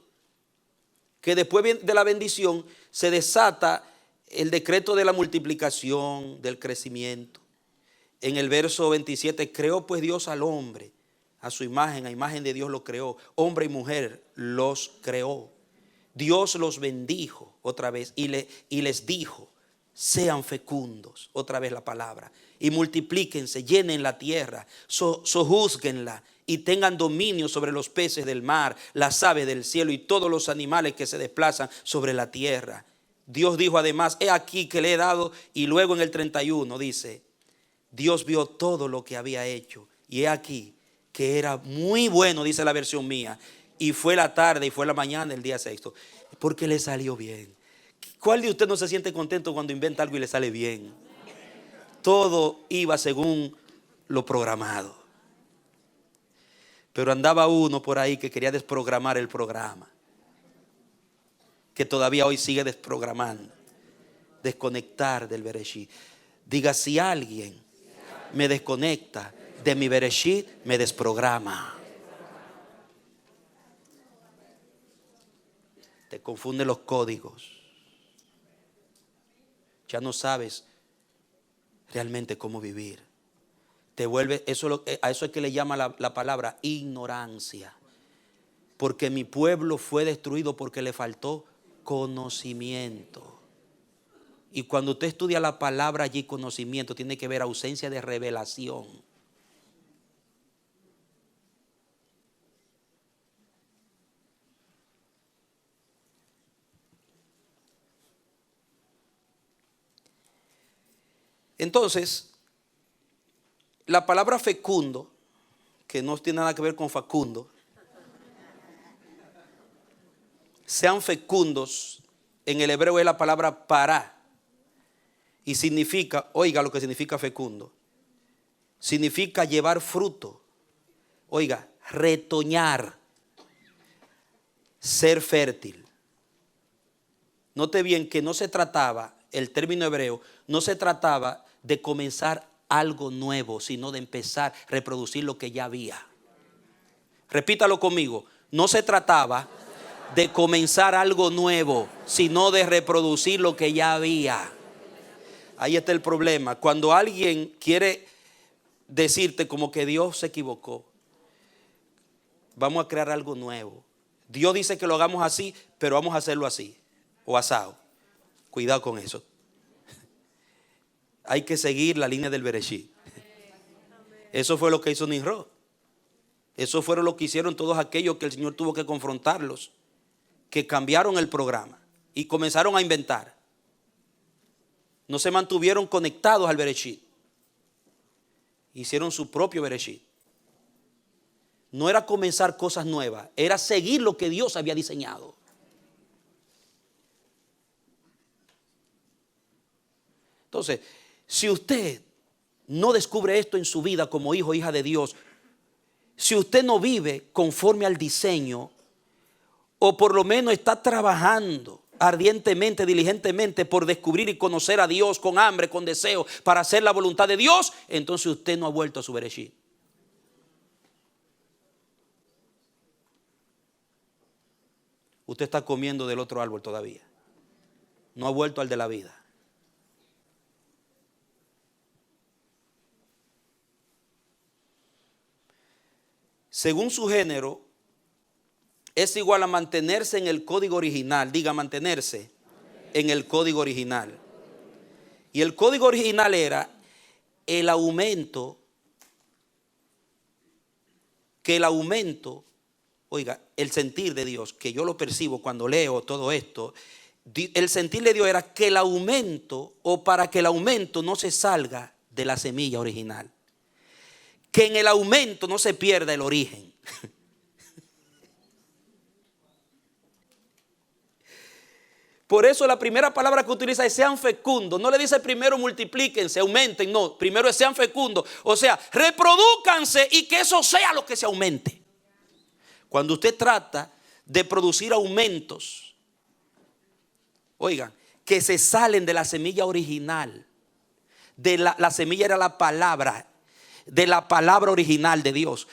que después de la bendición se desata el decreto de la multiplicación, del crecimiento. En el verso 27, creó pues Dios al hombre, a su imagen, a imagen de Dios lo creó, hombre y mujer los creó. Dios los bendijo otra vez y les dijo, sean fecundos, otra vez la palabra, y multiplíquense, llenen la tierra, sojúzguenla y tengan dominio sobre los peces del mar, las aves del cielo y todos los animales que se desplazan sobre la tierra. Dios dijo además, he aquí que le he dado, y luego en el 31 dice, Dios vio todo lo que había hecho y he aquí que era muy bueno, dice la versión mía, y fue la tarde y fue la mañana el día sexto, porque le salió bien. ¿Cuál de ustedes no se siente contento cuando inventa algo y le sale bien? Todo iba según lo programado. Pero andaba uno por ahí que quería desprogramar el programa, que todavía hoy sigue desprogramando, desconectar del Bereshit. Diga, si alguien me desconecta de mi Bereshit, me desprograma. Te confunden los códigos. Ya no sabes realmente cómo vivir. Te vuelve, a eso es que le llama la palabra ignorancia. Porque mi pueblo fue destruido porque le faltó conocimiento. Y cuando usted estudia la palabra allí, conocimiento, tiene que ver ausencia de revelación. Entonces, la palabra fecundo, que no tiene nada que ver con Facundo, sean fecundos, en el hebreo es la palabra pará. Y significa, oiga lo que significa fecundo, significa llevar fruto, oiga, retoñar, ser fértil. Note bien que no se trataba, el término hebreo, no se trataba de comenzar algo nuevo, sino de empezar a reproducir lo que ya había. Repítalo conmigo, no se trataba de comenzar algo nuevo, sino de reproducir lo que ya había. Ahí está el problema. Cuando alguien quiere decirte como que Dios se equivocó. Vamos a crear algo nuevo. Dios dice que lo hagamos así, pero vamos a hacerlo así o asado. Cuidado con eso. Hay que seguir la línea del Bereshit. Eso fue lo que hizo Nimrod. Eso fue lo que hicieron todos aquellos que el Señor tuvo que confrontarlos, que cambiaron el programa y comenzaron a inventar. No se mantuvieron conectados al Bereshit. Hicieron su propio Bereshit. No era comenzar cosas nuevas, era seguir lo que Dios había diseñado. Entonces, si usted no descubre esto en su vida como hijo o hija de Dios, si usted no vive conforme al diseño, o por lo menos está trabajando ardientemente, diligentemente por descubrir y conocer a Dios con hambre, con deseo para hacer la voluntad de Dios, entonces usted no ha vuelto a su Bereshit. Usted está comiendo del otro árbol todavía. No ha vuelto al de la vida. Según su género, es igual a mantenerse en el código original. Diga, mantenerse en el código original. Y el código original era el aumento, oiga, el sentir de Dios, que yo lo percibo cuando leo todo esto. El sentir de Dios era que el aumento, o para que el aumento no se salga de la semilla original. Que en el aumento no se pierda el origen. Por eso la primera palabra que utiliza es sean fecundos. No le dice primero multiplíquense, aumenten, no. Primero es sean fecundos. O sea, reprodúcanse y que eso sea lo que se aumente. Cuando usted trata de producir aumentos, oigan, que se salen de la semilla original. La semilla era la palabra, de la palabra original de Dios.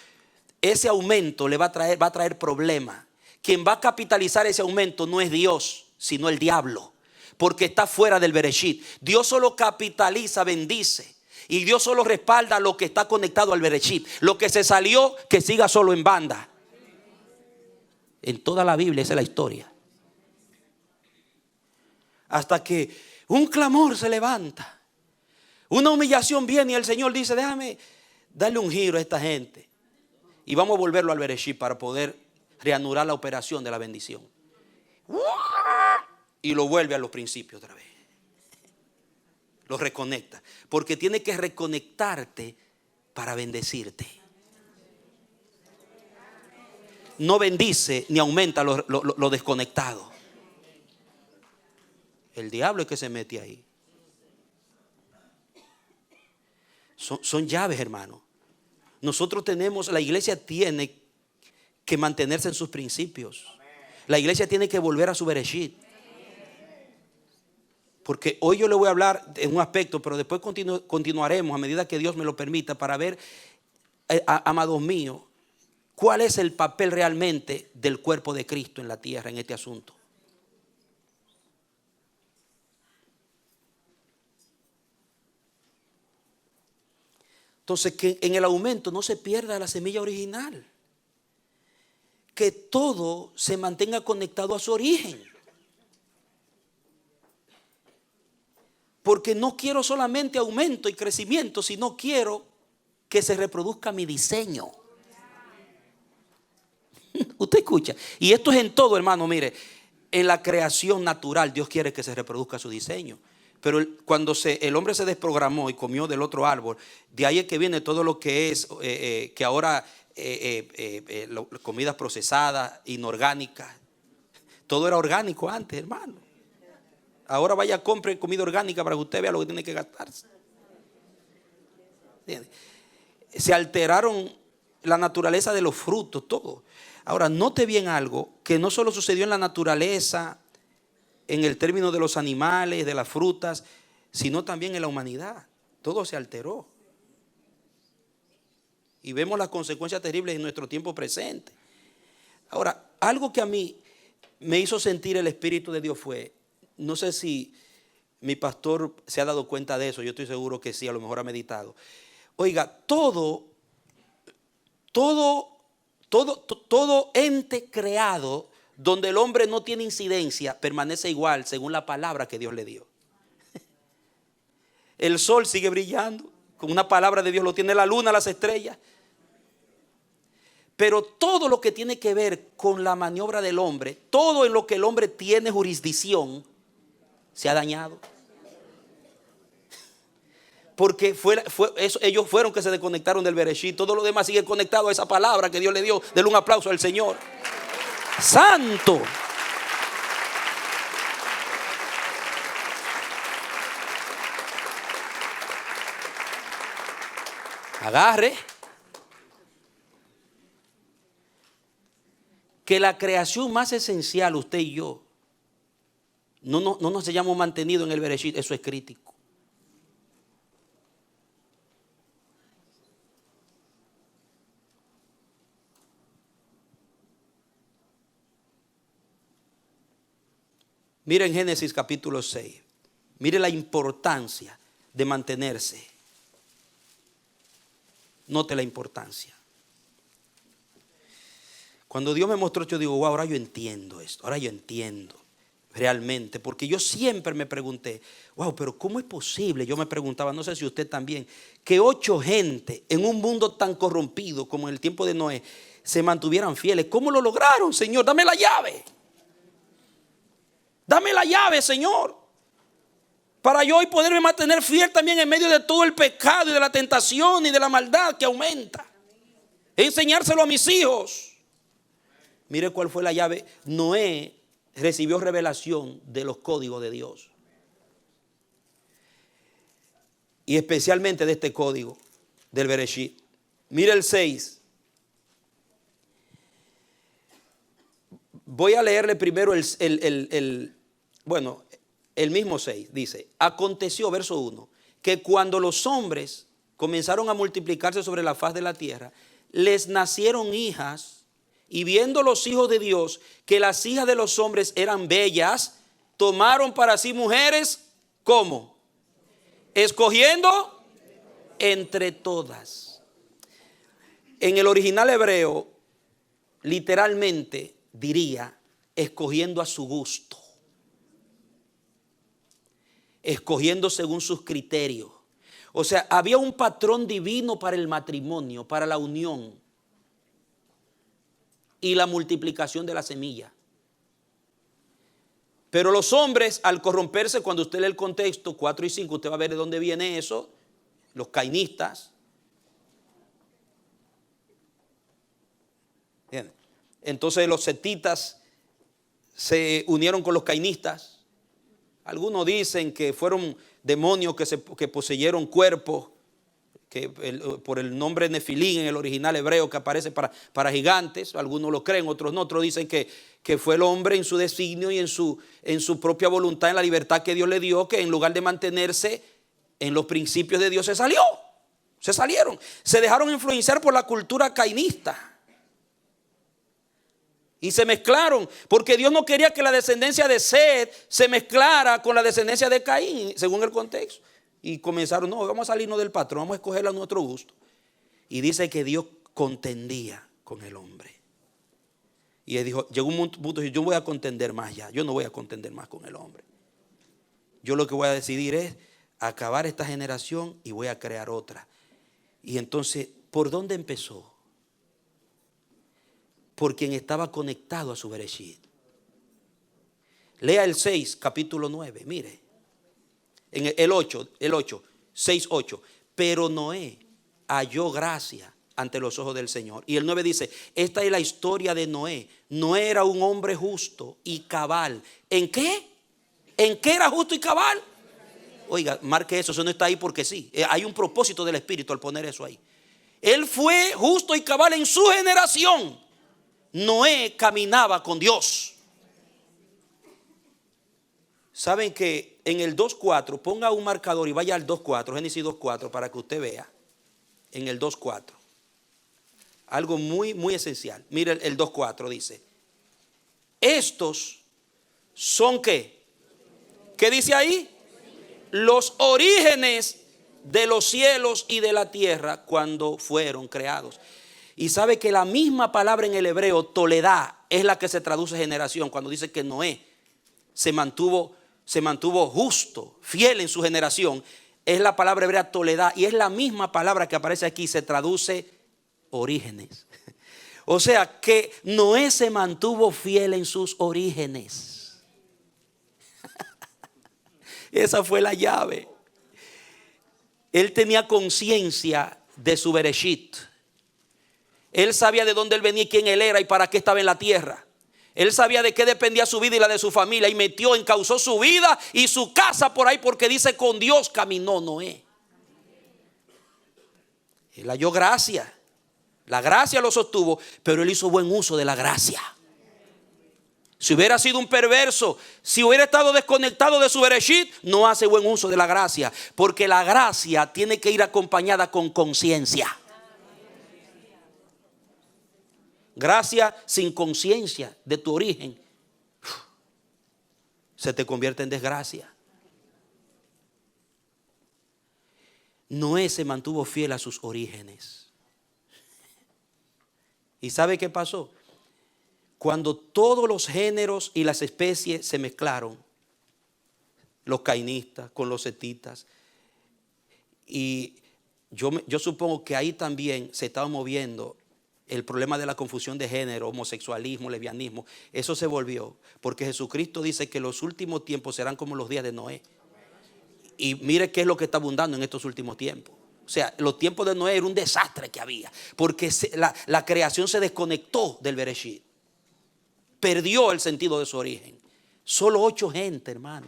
Ese aumento le va a traer problemas. Quien va a capitalizar ese aumento no es Dios, sino el diablo, porque está fuera del Bereshit. Dios solo capitaliza, bendice, y Dios solo respalda lo que está conectado al Bereshit. Lo que se salió, que siga solo en banda. En toda la Biblia esa es la historia. Hasta que un clamor se levanta, una humillación viene y el Señor dice: déjame darle un giro a esta gente y vamos a volverlo al Bereshit para poder reanudar la operación de la bendición. Y lo vuelve a los principios otra vez. Lo reconecta. Porque tiene que reconectarte para bendecirte. No bendice ni aumenta lo desconectado. El diablo es que se mete ahí. Son llaves, hermano. La iglesia tiene que mantenerse en sus principios. La iglesia tiene que volver a su Bereshit. Porque hoy yo le voy a hablar en un aspecto, pero después continuaremos a medida que Dios me lo permita para ver, amados míos, cuál es el papel realmente del cuerpo de Cristo en la tierra en este asunto. Entonces, que en el aumento no se pierda la semilla original. Que todo se mantenga conectado a su origen. Porque no quiero solamente aumento y crecimiento, sino quiero que se reproduzca mi diseño. Usted escucha. Y esto es en todo, hermano. Mire, en la creación natural Dios quiere que se reproduzca su diseño. Pero cuando el hombre se desprogramó y comió del otro árbol, de ahí es que viene todo lo que es, que ahora comidas procesadas, inorgánicas. Todo era orgánico antes, hermano. Ahora vaya, compre comida orgánica para que usted vea lo que tiene que gastarse. ¿Entiende? Se alteraron la naturaleza de los frutos, todo. Ahora, note bien algo que no solo sucedió en la naturaleza, en el término de los animales, de las frutas, sino también en la humanidad. Todo se alteró. Y vemos las consecuencias terribles en nuestro tiempo presente. Ahora, algo que a mí me hizo sentir el Espíritu de Dios fue, no sé si mi pastor se ha dado cuenta de eso, yo estoy seguro que sí, a lo mejor ha meditado. Oiga, todo ente creado donde el hombre no tiene incidencia permanece igual según la palabra que Dios le dio. El sol sigue brillando, con una palabra de Dios lo tiene, la luna, las estrellas. Pero todo lo que tiene que ver con la maniobra del hombre, todo en lo que el hombre tiene jurisdicción, se ha dañado. Porque ellos fueron que se desconectaron del Bereshit. Todo lo demás sigue conectado a esa palabra que Dios le dio. Denle un aplauso al Señor. Santo. Agarre. Que la creación más esencial, usted y yo, no nos hayamos mantenido en el Bereshit, eso es crítico. Miren Génesis capítulo 6. Mire la importancia de mantenerse. Note la importancia. Cuando Dios me mostró, yo digo, wow, ahora yo entiendo esto. Ahora yo entiendo realmente. Porque yo siempre me pregunté, wow, pero ¿cómo es posible? Yo me preguntaba, no sé si usted también, que 8 gente en un mundo tan corrompido como en el tiempo de Noé se mantuvieran fieles. ¿Cómo lo lograron, Señor? Dame la llave. Dame la llave, Señor, para yo hoy poderme mantener fiel también en medio de todo el pecado y de la tentación y de la maldad que aumenta. Enseñárselo a mis hijos. Mire cuál fue la llave. Noé recibió revelación de los códigos de Dios. Y especialmente de este código del Bereshit. Mire el 6. Voy a leerle primero el mismo 6. Dice, aconteció, verso 1, que cuando los hombres comenzaron a multiplicarse sobre la faz de la tierra, les nacieron hijas, y viendo los hijos de Dios que las hijas de los hombres eran bellas, tomaron para sí mujeres, ¿cómo? Escogiendo entre todas. En el original hebreo, literalmente diría, escogiendo a su gusto, escogiendo según sus criterios. O sea, había un patrón divino para el matrimonio, para la unión y la multiplicación de la semilla. Pero los hombres, al corromperse, cuando usted lee el contexto 4 y 5, usted va a ver de dónde viene eso. Los cainistas. Bien. Entonces los setitas se unieron con los cainistas. Algunos dicen que fueron demonios que poseyeron cuerpos, por el nombre Nefilín en el original hebreo, que aparece para gigantes. Algunos lo creen, otros no. Otros dicen que fue el hombre en su designio y en su propia voluntad, en la libertad que Dios le dio, que en lugar de mantenerse en los principios de Dios se salieron, se dejaron influenciar por la cultura cainista. Y se mezclaron, porque Dios no quería que la descendencia de Set se mezclara con la descendencia de Caín, según el contexto. Y comenzaron, no, vamos a salirnos del patrón, vamos a escogerla a nuestro gusto. Y dice que Dios contendía con el hombre. Y él dijo, llegó un punto, yo voy a contender más ya, yo no voy a contender más con el hombre. Yo lo que voy a decidir es acabar esta generación y voy a crear otra. Y entonces, ¿por dónde empezó? Por quien estaba conectado a su Bereshit. Lea el 6, capítulo 9, mire. En el 8, 6, 8. Pero Noé halló gracia ante los ojos del Señor. Y el 9 dice, esta es la historia de Noé. Noé era un hombre justo y cabal. ¿En qué? ¿En qué era justo y cabal? Oiga, marque eso no está ahí porque sí. Hay un propósito del Espíritu al poner eso ahí. Él fue justo y cabal en su generación. Noé caminaba con Dios. Saben que en el 2.4, ponga un marcador y vaya al 2.4, Génesis 2.4, para que usted vea. En el 2.4. Algo muy, muy esencial. Mire el 2.4 dice. Estos son ¿qué? ¿Qué dice ahí? Los orígenes de los cielos y de la tierra cuando fueron creados. Y sabe que la misma palabra en el hebreo, toledá, es la que se traduce generación. Cuando dice que Noé se mantuvo justo, fiel en su generación, es la palabra hebrea toledá. Y es la misma palabra que aparece aquí, se traduce orígenes. O sea que Noé se mantuvo fiel en sus orígenes. Esa fue la llave. Él tenía conciencia de su bereshit. Él sabía de dónde él venía y quién él era y para qué estaba en la tierra. Él sabía de qué dependía su vida y la de su familia, y encauzó su vida y su casa por ahí, porque dice: con Dios caminó Noé. Él halló gracia. La gracia lo sostuvo, pero él hizo buen uso de la gracia. Si hubiera sido un perverso, si hubiera estado desconectado de su bereshit, no hace buen uso de la gracia, porque la gracia tiene que ir acompañada con conciencia. Gracia sin conciencia de tu origen se te convierte en desgracia. Noé se mantuvo fiel a sus orígenes. ¿Y sabe qué pasó? Cuando todos los géneros y las especies se mezclaron, los cainistas con los setitas, y yo supongo que ahí también se estaba moviendo el problema de la confusión de género, homosexualismo, lesbianismo. Eso se volvió porque Jesucristo dice que los últimos tiempos serán como los días de Noé. Y mire qué es lo que está abundando en estos últimos tiempos. O sea, los tiempos de Noé era un desastre que había, porque la creación se desconectó del bereshit. Perdió el sentido de su origen. Solo 8 gente, hermano.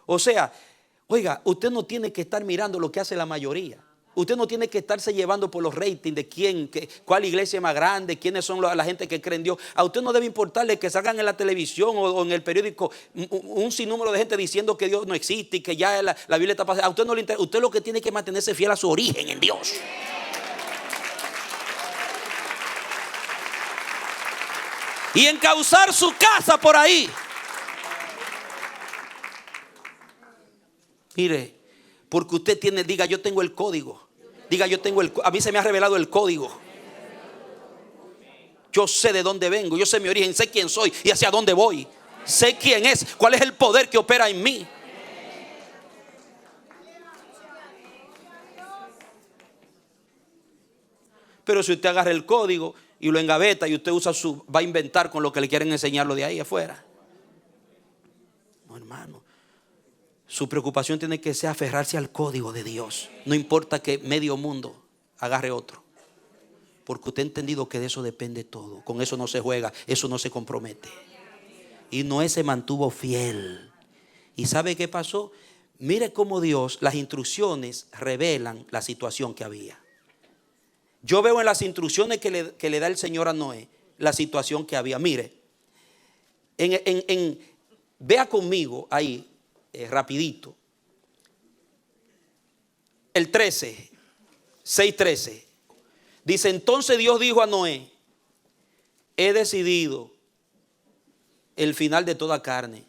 O sea, oiga, usted no tiene que estar mirando lo que hace la mayoría. Usted no tiene que estarse llevando por los ratings de cuál iglesia es más grande, quiénes son la gente que cree en Dios. A usted no debe importarle que salgan en la televisión o en el periódico un sinnúmero de gente diciendo que Dios no existe y que ya la Biblia está pasada. A usted no le interesa. Usted lo que tiene que mantenerse fiel a su origen en Dios. Y encauzar su casa por ahí. Mire, porque usted diga: yo tengo el código. Diga: a mí se me ha revelado el código. Yo sé de dónde vengo, yo sé mi origen, sé quién soy y hacia dónde voy. Sé quién es, cuál es el poder que opera en mí. Pero si usted agarra el código y lo engaveta y usted va a inventar con lo que le quieren enseñarlo de ahí afuera. No, hermano. Su preocupación tiene que ser aferrarse al código de Dios. No importa que medio mundo agarre otro. Porque usted ha entendido que de eso depende todo. Con eso no se juega, eso no se compromete. Y Noé se mantuvo fiel. ¿Y sabe qué pasó? Mire cómo Dios, las instrucciones revelan la situación que había. Yo veo en las instrucciones que le da el Señor a Noé la situación que había. Mire, vea conmigo ahí, rapidito. El 13, 6:13. Dice: entonces Dios dijo a Noé: he decidido el final de toda carne,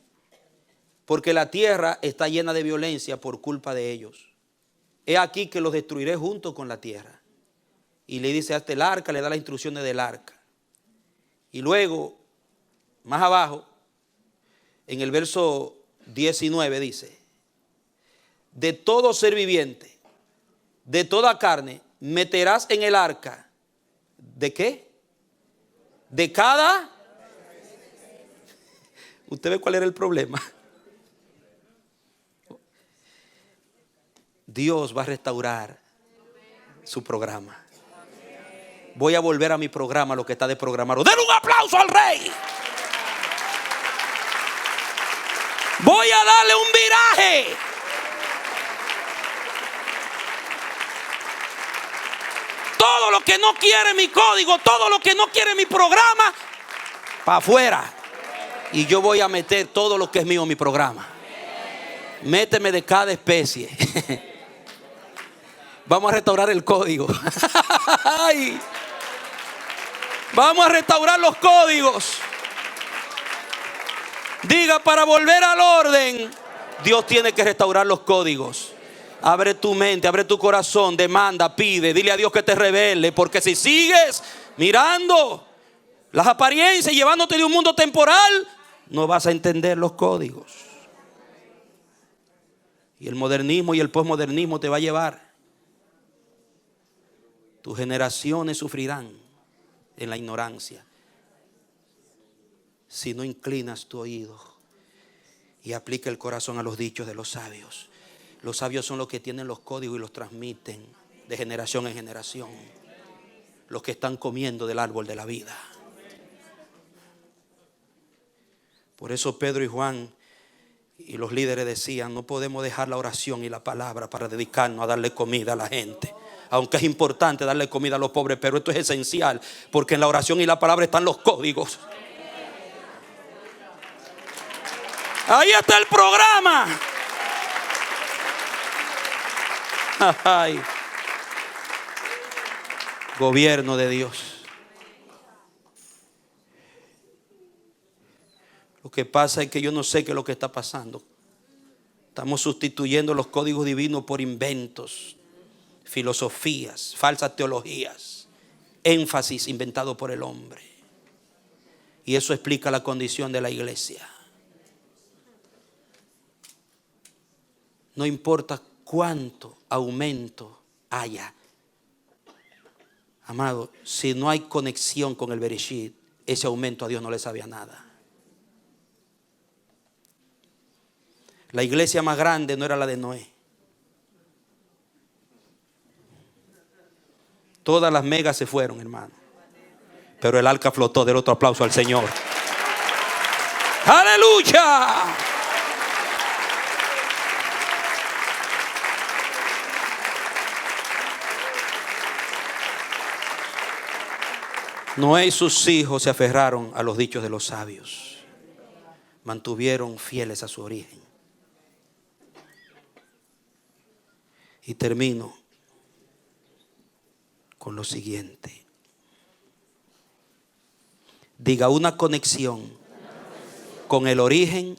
porque la tierra está llena de violencia por culpa de ellos. He aquí que los destruiré junto con la tierra. Y le dice: hazte el arca, le da las instrucciones del arca. Y luego, más abajo, en el verso 19 dice: de todo ser viviente, de toda carne, meterás en el arca. ¿De qué? De cada. ¿Usted ve cuál era el problema? Dios va a restaurar su programa. Voy a volver a mi programa, lo que está desprogramado. ¡Den un aplauso al Rey! Voy a darle un viraje. Todo lo que no quiere mi código, todo lo que no quiere mi programa, para afuera. Y yo voy a meter todo lo que es mío en mi programa. Méteme de cada especie. Vamos a restaurar el código. Vamos a restaurar los códigos. Diga: para volver al orden Dios tiene que restaurar los códigos. Abre tu mente, abre tu corazón, demanda, pide, dile a Dios que te revele, porque si sigues mirando las apariencias y llevándote de un mundo temporal, no vas a entender los códigos. Y el modernismo y el posmodernismo te va a llevar. Tus generaciones sufrirán en la ignorancia si no inclinas tu oído y aplica el corazón a los dichos de los sabios. Los sabios son los que tienen los códigos y los transmiten de generación en generación. Los que están comiendo del árbol de la vida. Por eso Pedro y Juan y los líderes decían: no podemos dejar la oración y la palabra para dedicarnos a darle comida a la gente. Aunque es importante darle comida a los pobres, pero esto es esencial, porque en la oración y la palabra están los códigos. Ahí está el programa. Ay. Gobierno de Dios. Lo que pasa es que yo no sé qué es lo que está pasando. Estamos sustituyendo los códigos divinos por inventos, filosofías, falsas teologías, énfasis inventado por el hombre. Y eso explica la condición de la iglesia. No importa cuánto aumento haya, amado, si no hay conexión con el Bereshit, ese aumento a Dios no le sabe a nada. La iglesia más grande no era la de Noé. Todas las megas se fueron, hermano, pero el arca flotó. Del otro aplauso al Señor. ¡Aleluya! Noé y sus hijos se aferraron a los dichos de los sabios. Mantuvieron fieles a su origen. Y termino con lo siguiente. Diga: una conexión con el origen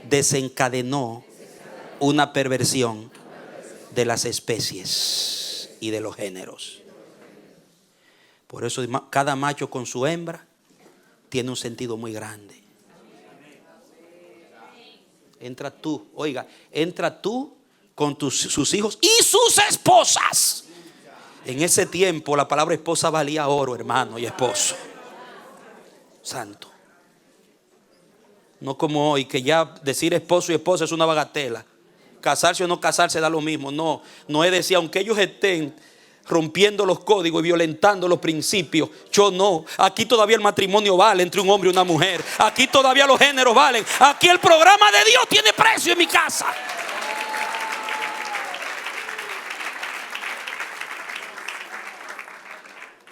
desencadenó una perversión de las especies y de los géneros. Por eso cada macho con su hembra tiene un sentido muy grande. Entra tú, oiga, entra tú con sus hijos y sus esposas. En ese tiempo la palabra esposa valía oro, hermano, y esposo. Santo. No como hoy, que ya decir esposo y esposa es una bagatela. Casarse o no casarse da lo mismo. No, Noé decía: aunque ellos estén rompiendo los códigos y violentando los principios, yo no. Aquí todavía el matrimonio vale entre un hombre y una mujer. Aquí todavía los géneros valen. Aquí el programa de Dios tiene precio en mi casa.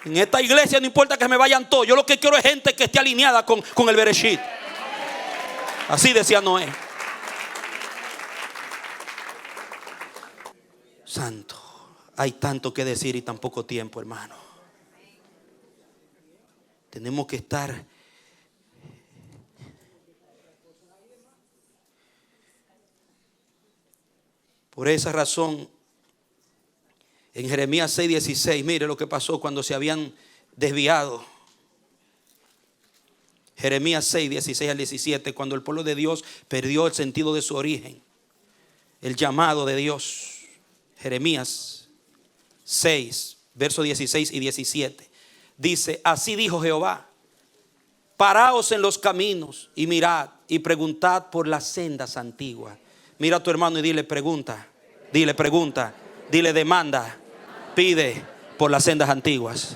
En esta iglesia no importa que me vayan todos. Yo lo que quiero es gente que esté alineada con el Bereshit. Así decía Noé. Santo. Hay tanto que decir y tan poco tiempo, hermano. Tenemos que estar por esa razón. En Jeremías 6:16, mire lo que pasó cuando se habían desviado. Jeremías 6:16 al 17, cuando el pueblo de Dios perdió el sentido de su origen, el llamado de Dios. Jeremías 6, versos 16 y 17. Dice: así dijo Jehová: paraos en los caminos y mirad y preguntad por las sendas antiguas. Mira a tu hermano y dile: pregunta, dile: pregunta, dile: demanda, pide por las sendas antiguas.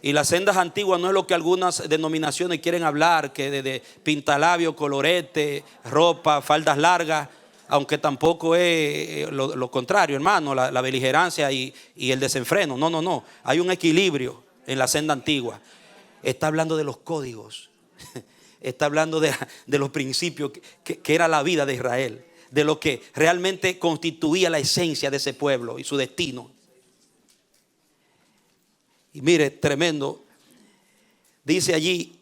Y las sendas antiguas no es lo que algunas denominaciones quieren hablar, que de pintalabio, colorete, ropa, faldas largas, aunque tampoco es lo contrario, hermano, la beligerancia y el desenfreno. No. Hay un equilibrio en la senda antigua. Está hablando de los códigos. Está hablando de los principios que era la vida de Israel, de lo que realmente constituía la esencia de ese pueblo y su destino. Y mire, tremendo. Dice allí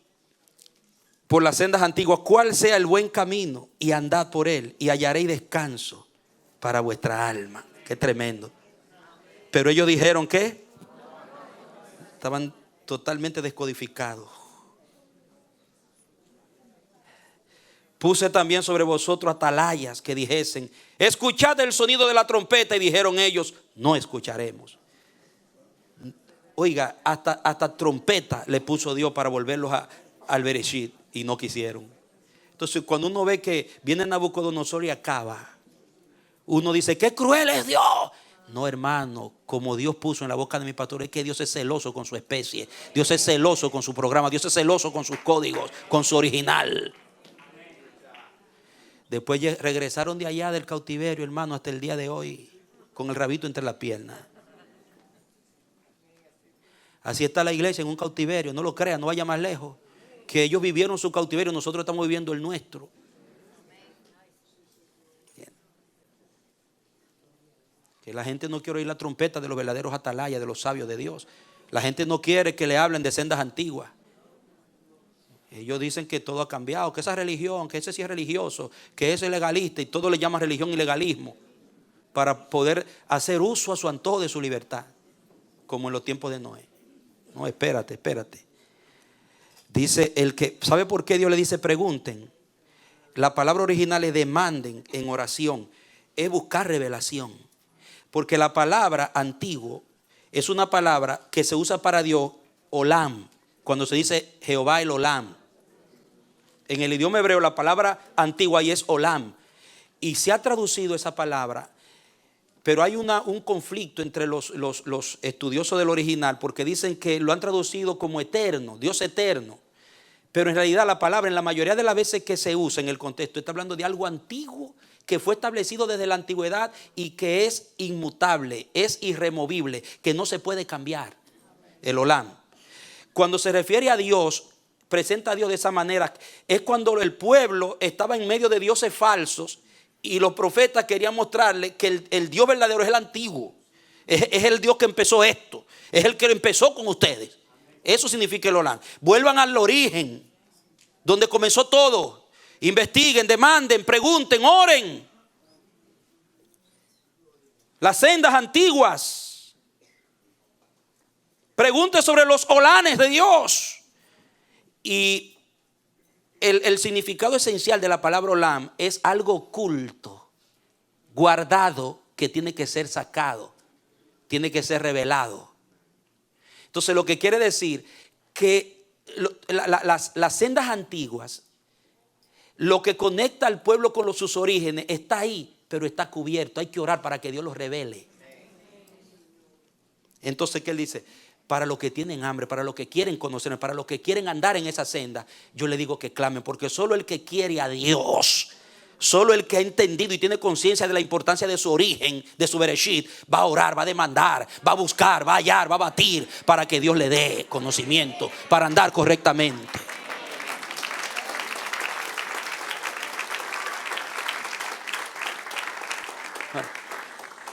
por las sendas antiguas, cuál sea el buen camino, y andad por él, y hallaréis descanso para vuestra alma. Qué tremendo. Pero ellos dijeron que estaban totalmente descodificados. Puse también sobre vosotros atalayas que dijesen: escuchad el sonido de la trompeta. Y dijeron ellos: no escucharemos. Oiga, hasta trompeta le puso Dios para volverlos al Bereshit, y no quisieron. Entonces, cuando uno ve que viene Nabucodonosor y acaba, uno dice: qué cruel es Dios. No, hermano, como Dios puso en la boca de mi pastor, es que Dios es celoso con su especie. Dios es celoso con su programa. Dios es celoso con sus códigos, con su original. Después regresaron de allá del cautiverio, hermano, hasta el día de hoy, con el rabito entre las piernas. Así está la iglesia en un cautiverio. No lo crean, no vaya más lejos. Que ellos vivieron su cautiverio, nosotros estamos viviendo el nuestro. Que la gente no quiere oír la trompeta de los verdaderos atalayas, de los sabios de Dios. La gente no quiere que le hablen de sendas antiguas. Ellos dicen que todo ha cambiado, que esa religión, que ese sí es religioso, que ese es legalista, y todo le llama religión y legalismo, para poder hacer uso a su antojo de su libertad, como en los tiempos de Noé. No, espérate. Dice el que, ¿sabe por qué Dios le dice pregunten? La palabra original es demanden en oración, es buscar revelación. Porque la palabra antiguo es una palabra que se usa para Dios, olam, cuando se dice Jehová el olam. En el idioma hebreo la palabra antigua ahí es olam. Y se ha traducido esa palabra, pero hay un conflicto entre los estudiosos del original, porque dicen que lo han traducido como eterno, Dios eterno. Pero en realidad la palabra, en la mayoría de las veces que se usa en el contexto, está hablando de algo antiguo que fue establecido desde la antigüedad y que es inmutable, es irremovible, que no se puede cambiar. El olam. Cuando se refiere a Dios, presenta a Dios de esa manera, es cuando el pueblo estaba en medio de dioses falsos y los profetas querían mostrarle que el Dios verdadero es el antiguo. Es el Dios que empezó esto, es el que lo empezó con ustedes. Eso significa el olam. Vuelvan al origen, donde comenzó todo. Investiguen, demanden, pregunten, oren. Las sendas antiguas. Pregunten sobre los olanes de Dios. Y el significado esencial de la palabra olam es algo oculto, guardado, que tiene que ser sacado, tiene que ser revelado. Entonces, lo que quiere decir que las sendas antiguas, lo que conecta al pueblo con sus orígenes, está ahí, pero está cubierto. Hay que orar para que Dios los revele. Entonces, ¿qué él dice? Para los que tienen hambre, para los que quieren conocerme, para los que quieren andar en esa senda, yo le digo que clamen, porque solo el que quiere a Dios, solo el que ha entendido y tiene conciencia de la importancia de su origen, de su Bereshit, va a orar, va a demandar, va a buscar, va a hallar, va a batir, para que Dios le dé conocimiento, para andar correctamente.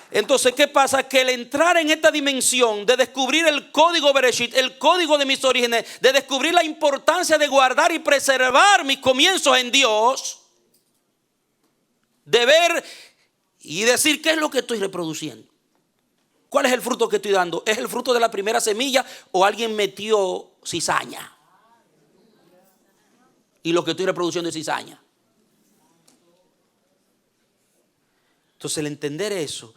Entonces, ¿qué pasa? Que el entrar en esta dimensión de descubrir el código Bereshit, el código de mis orígenes, de descubrir la importancia de guardar y preservar mis comienzos en Dios, de ver y decir qué es lo que estoy reproduciendo, cuál es el fruto que estoy dando, ¿es el fruto de la primera semilla o alguien metió cizaña? Y lo que estoy reproduciendo es cizaña. Entonces, el entender eso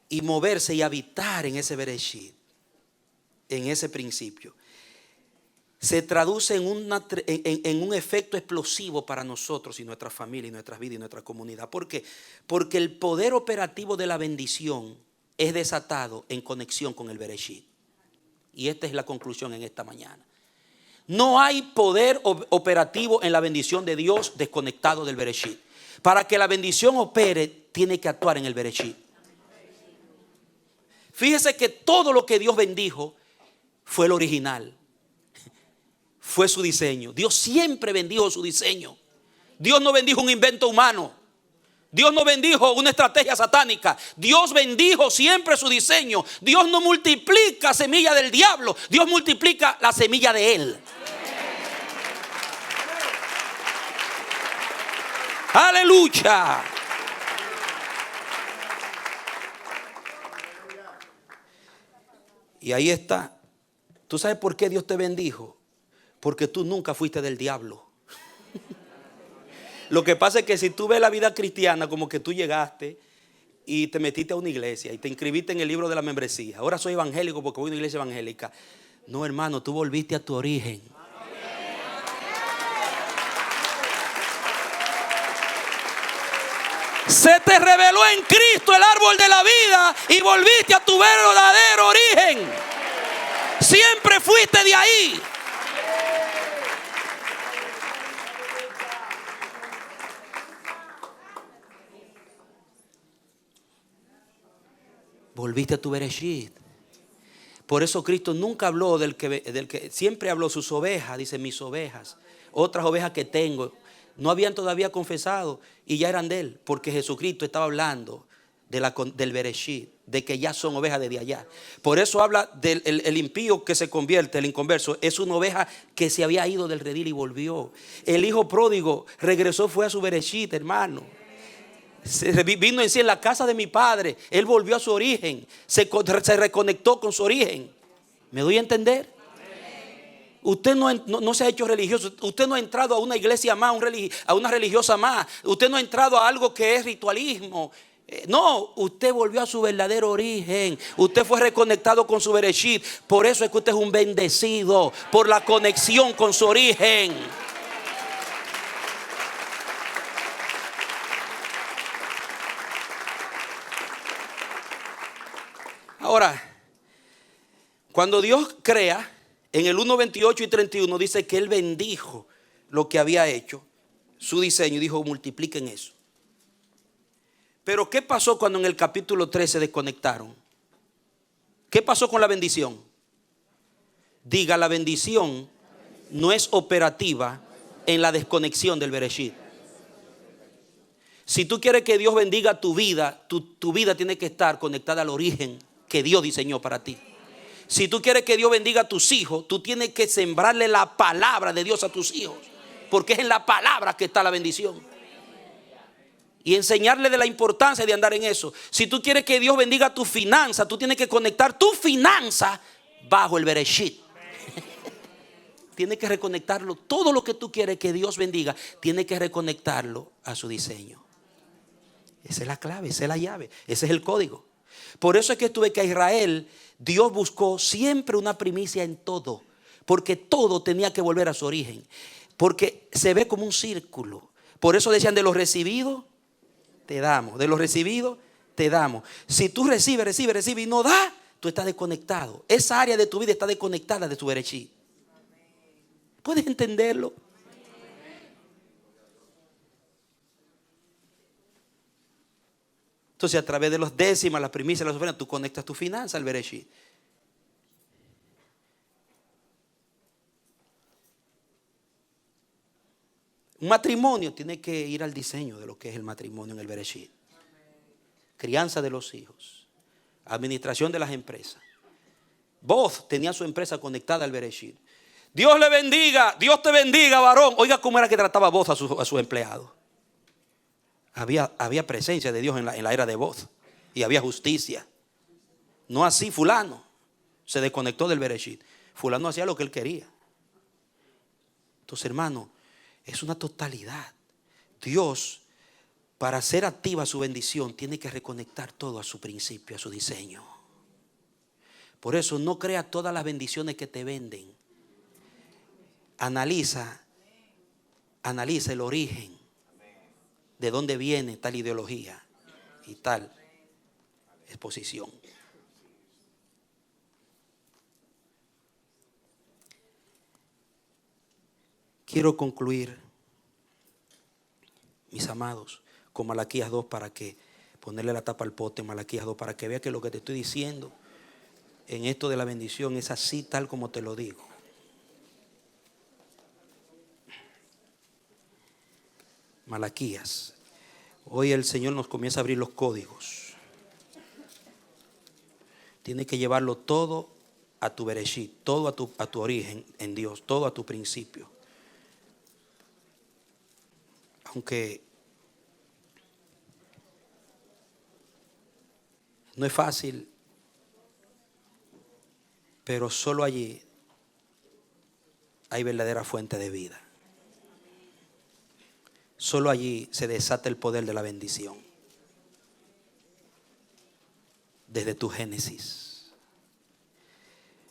y moverse y habitar en ese Bereshit, en ese principio, se traduce en un efecto explosivo para nosotros y nuestra familia y nuestras vidas y nuestra comunidad. ¿Por qué? Porque el poder operativo de la bendición es desatado en conexión con el Bereshit. Y esta es la conclusión en esta mañana. No hay poder operativo en la bendición de Dios desconectado del Bereshit. Para que la bendición opere, tiene que actuar en el Bereshit. Fíjese que todo lo que Dios bendijo fue el original. Fue su diseño. Dios siempre bendijo su diseño. Dios no bendijo un invento humano. Dios no bendijo una estrategia satánica. Dios bendijo siempre su diseño. Dios no multiplica semilla del diablo. Dios multiplica la semilla de Él. Aleluya. Y ahí está. ¿Tú sabes por qué Dios te bendijo? Porque tú nunca fuiste del diablo. Lo que pasa es que si tú ves la vida cristiana como que tú llegaste y te metiste a una iglesia y te inscribiste en el libro de la membresía. Ahora soy evangélico porque voy a una iglesia evangélica. No, hermano, tú volviste a tu origen. Se te reveló en Cristo el árbol de la vida y volviste a tu verdadero origen. Siempre fuiste de ahí. Volviste a tu Bereshit. Por eso Cristo nunca habló del que siempre habló sus ovejas. Dice mis ovejas, otras ovejas que tengo. No habían todavía confesado y ya eran de él. Porque Jesucristo estaba hablando del Bereshit, de que ya son ovejas desde allá. Por eso habla del el impío que se convierte, el inconverso. Es una oveja que se había ido del redil y volvió. El hijo pródigo regresó, fue a su Bereshit, hermano. Vino en sí en la casa de mi padre. Él volvió a su origen. Se reconectó con su origen. ¿Me doy a entender? Usted no se ha hecho religioso. Usted no ha entrado a una iglesia más, a una religiosa más. Usted no ha entrado a algo que es ritualismo. No, usted volvió a su verdadero origen. Usted fue reconectado con su Bereshit. Por eso es que usted es un bendecido, por la conexión con su origen. Ahora, cuando Dios crea, en el 1:28 y 31 dice que Él bendijo lo que había hecho, su diseño, y dijo multipliquen eso. Pero ¿qué pasó cuando en el capítulo 3 se desconectaron? ¿Qué pasó con la bendición? Diga, la bendición no es operativa en la desconexión del Bereshit. Si tú quieres que Dios bendiga tu vida, tu vida tiene que estar conectada al origen que Dios diseñó para ti. Si tú quieres que Dios bendiga a tus hijos, tú tienes que sembrarle la palabra de Dios a tus hijos, porque es en la palabra que está la bendición. Y enseñarle de la importancia de andar en eso. Si tú quieres que Dios bendiga tu finanza, tú tienes que conectar tu finanza bajo el Bereshit. Tienes que reconectarlo. Todo lo que tú quieres que Dios bendiga, tienes que reconectarlo a su diseño. Esa es la clave, esa es la llave, ese es el código. Por eso es que tuve que a Israel, Dios buscó siempre una primicia en todo, porque todo tenía que volver a su origen, porque se ve como un círculo. Por eso decían, de los recibidos te damos, de los recibidos te damos. Si tú recibes y no das, tú estás desconectado. Esa área de tu vida está desconectada de tu Bereshit. ¿Puedes entenderlo? Entonces, a través de los décimas, las primicias, las ofrendas, tú conectas tu finanza al Bereshit. Un matrimonio tiene que ir al diseño de lo que es el matrimonio en el Bereshit. Crianza de los hijos, administración de las empresas. Boz tenía su empresa conectada al Bereshit. Dios le bendiga, Dios te bendiga, varón. Oiga cómo era que trataba Boz a su empleado. Había presencia de Dios en la era de Boz. Y había justicia. No así fulano. Se desconectó del Bereshit. Fulano hacía lo que él quería. Entonces, hermano, es una totalidad. Dios, para hacer activa su bendición, tiene que reconectar todo a su principio, a su diseño. Por eso no creas todas las bendiciones que te venden. Analiza el origen. De dónde viene tal ideología y tal exposición. Quiero concluir, mis amados, con Malaquías 2 para que ponerle la tapa al pote, Malaquías 2, para que vea que lo que te estoy diciendo en esto de la bendición es así tal como te lo digo. Malaquías. Hoy el Señor nos comienza a abrir los códigos. Tienes que llevarlo todo a tu Bereshit, todo a tu origen en Dios, todo a tu principio. Aunque No es fácil, pero solo allí hay verdadera fuente de vida. Solo allí se desata el poder de la bendición. Desde tu Génesis.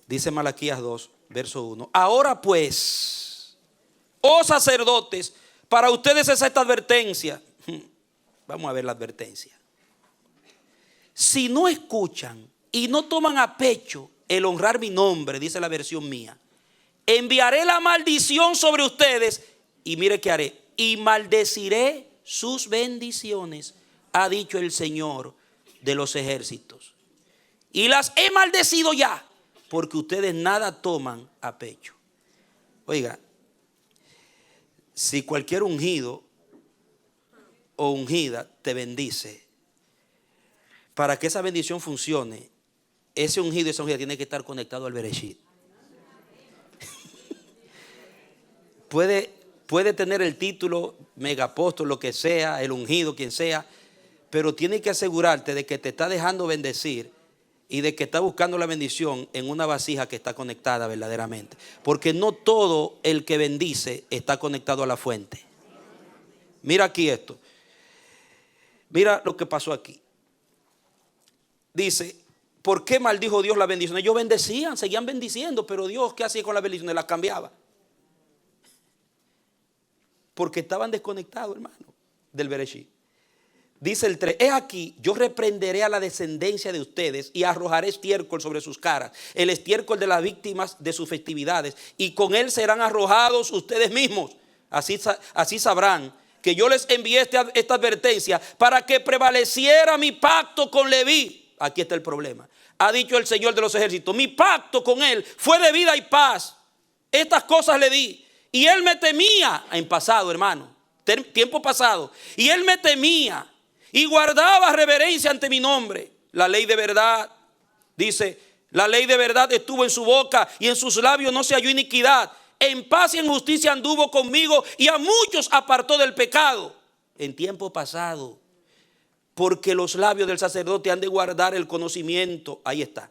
Dice Malaquías 2, verso 1. Ahora pues, oh sacerdotes, para ustedes es esta advertencia. Vamos a ver la advertencia. Si no escuchan y no toman a pecho el honrar mi nombre, dice la versión mía, enviaré la maldición sobre ustedes y mire qué haré. Y maldeciré sus bendiciones, ha dicho el Señor de los ejércitos. Y las he maldecido ya, porque ustedes nada toman a pecho. Oiga, si cualquier ungido o ungida te bendice, para que esa bendición funcione, ese ungido y esa ungida tiene que estar conectado al Bereshit. Puede tener el título megapóstol, lo que sea, el ungido, quien sea, pero tiene que asegurarte de que te está dejando bendecir y de que está buscando la bendición en una vasija que está conectada verdaderamente. Porque no todo el que bendice está conectado a la fuente. Mira aquí esto. Mira lo que pasó aquí. Dice, ¿por qué maldijo Dios las bendiciones? Ellos bendecían, seguían bendiciendo, pero Dios, ¿qué hacía con las bendiciones? Las cambiaba. Porque estaban desconectados, hermano, del Bereshit. Dice el 3, he aquí, yo reprenderé a la descendencia de ustedes y arrojaré estiércol sobre sus caras, el estiércol de las víctimas de sus festividades, y con él serán arrojados ustedes mismos. Así sabrán que yo les envié esta advertencia para que prevaleciera mi pacto con Leví. Aquí está el problema. Ha dicho el Señor de los ejércitos, mi pacto con él fue de vida y paz. Estas cosas le di. Y él me temía, en pasado, hermano, tiempo pasado. Y él me temía y guardaba reverencia ante mi nombre. La ley de verdad, dice, la ley de verdad estuvo en su boca y en sus labios no se halló iniquidad. En paz y en justicia anduvo conmigo y a muchos apartó del pecado. En tiempo pasado, porque los labios del sacerdote han de guardar el conocimiento. Ahí está.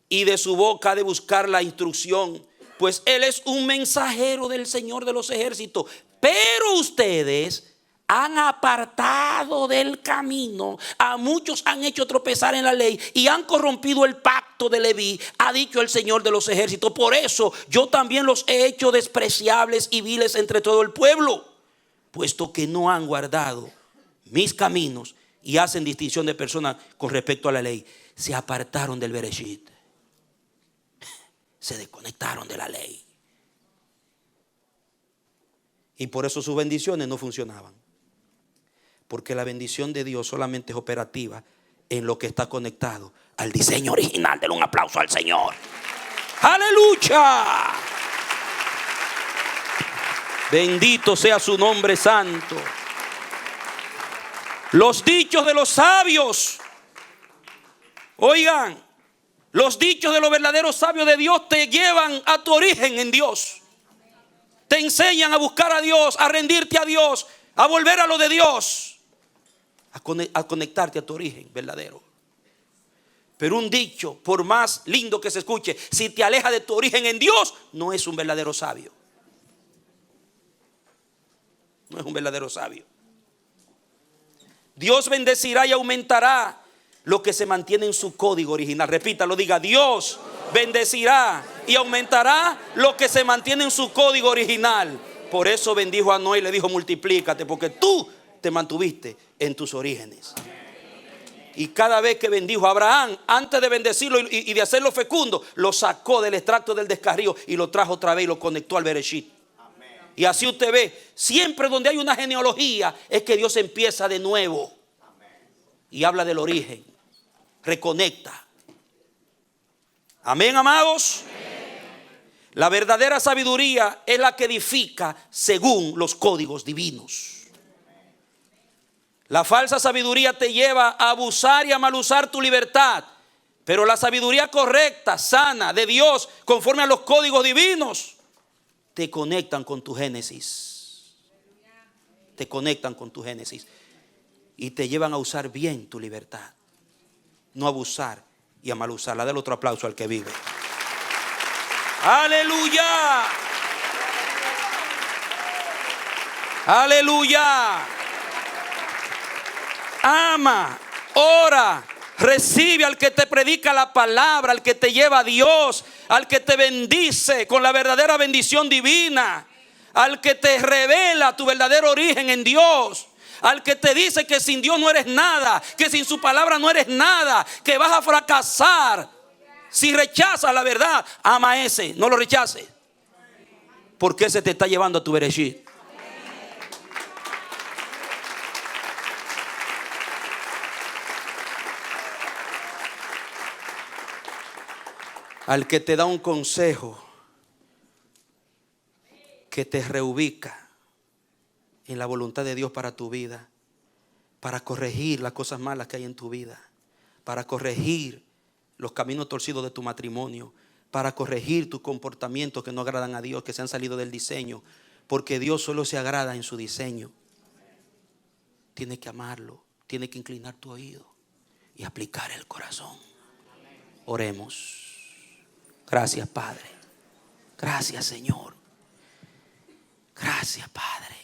Y de su boca ha de buscar la instrucción. Pues él es un mensajero del Señor de los ejércitos. Pero ustedes han apartado del camino. A muchos han hecho tropezar en la ley y han corrompido el pacto de Leví, ha dicho el Señor de los ejércitos. Por eso yo también los he hecho despreciables y viles entre todo el pueblo, puesto que no han guardado mis caminos y hacen distinción de personas con respecto a la ley. Se apartaron del Bereshit. Se desconectaron de la ley. Y por eso sus bendiciones no funcionaban. Porque la bendición de Dios solamente es operativa en lo que está conectado al diseño original. Denle un aplauso al Señor. ¡Aleluya! Bendito sea su nombre santo. Los dichos de los sabios. Oigan. Los dichos de los verdaderos sabios de Dios te llevan a tu origen en Dios. Te enseñan a buscar a Dios, a rendirte a Dios, a volver a lo de Dios, a conectarte a tu origen verdadero. Pero un dicho, por más lindo que se escuche, si te aleja de tu origen en Dios, no es un verdadero sabio. No es un verdadero sabio. Dios bendecirá y aumentará lo que se mantiene en su código original. Repítalo, diga, Dios bendecirá y aumentará lo que se mantiene en su código original. Por eso bendijo a Noé y le dijo, multiplícate, porque tú te mantuviste en tus orígenes. Y cada vez que bendijo a Abraham, antes de bendecirlo y de hacerlo fecundo, lo sacó del extracto del descarrío y lo trajo otra vez y lo conectó al Bereshit. Y así usted ve, siempre donde hay una genealogía es que Dios empieza de nuevo y habla del origen, reconecta. Amén, amados. La verdadera sabiduría es la que edifica según los códigos divinos. La falsa sabiduría te lleva a abusar y a mal usar tu libertad. Pero la sabiduría correcta, sana, de Dios, conforme a los códigos divinos, te conectan con tu Génesis. Te conectan con tu Génesis. Y te llevan a usar bien tu libertad. no abusar y a mal usarla. Dale otro aplauso al que vive. Aleluya. Aleluya. Ama, ora, recibe al que te predica la palabra, al que te lleva a Dios, al que te bendice con la verdadera bendición divina, al que te revela tu verdadero origen en Dios, al que te dice que sin Dios no eres nada, que sin su palabra no eres nada, que vas a fracasar. Si rechazas la verdad, ama a ese, no lo rechaces, porque ese te está llevando a tu bereshit. Al que te da un consejo que te reubica en la voluntad de Dios para tu vida, para corregir las cosas malas que hay en tu vida, para corregir los caminos torcidos de tu matrimonio, para corregir tus comportamientos que no agradan a Dios, que se han salido del diseño, porque Dios solo se agrada en su diseño. Tienes que amarlo, tienes que inclinar tu oído y aplicar el corazón. Oremos. Gracias, Padre. Gracias, Señor. Gracias, Padre.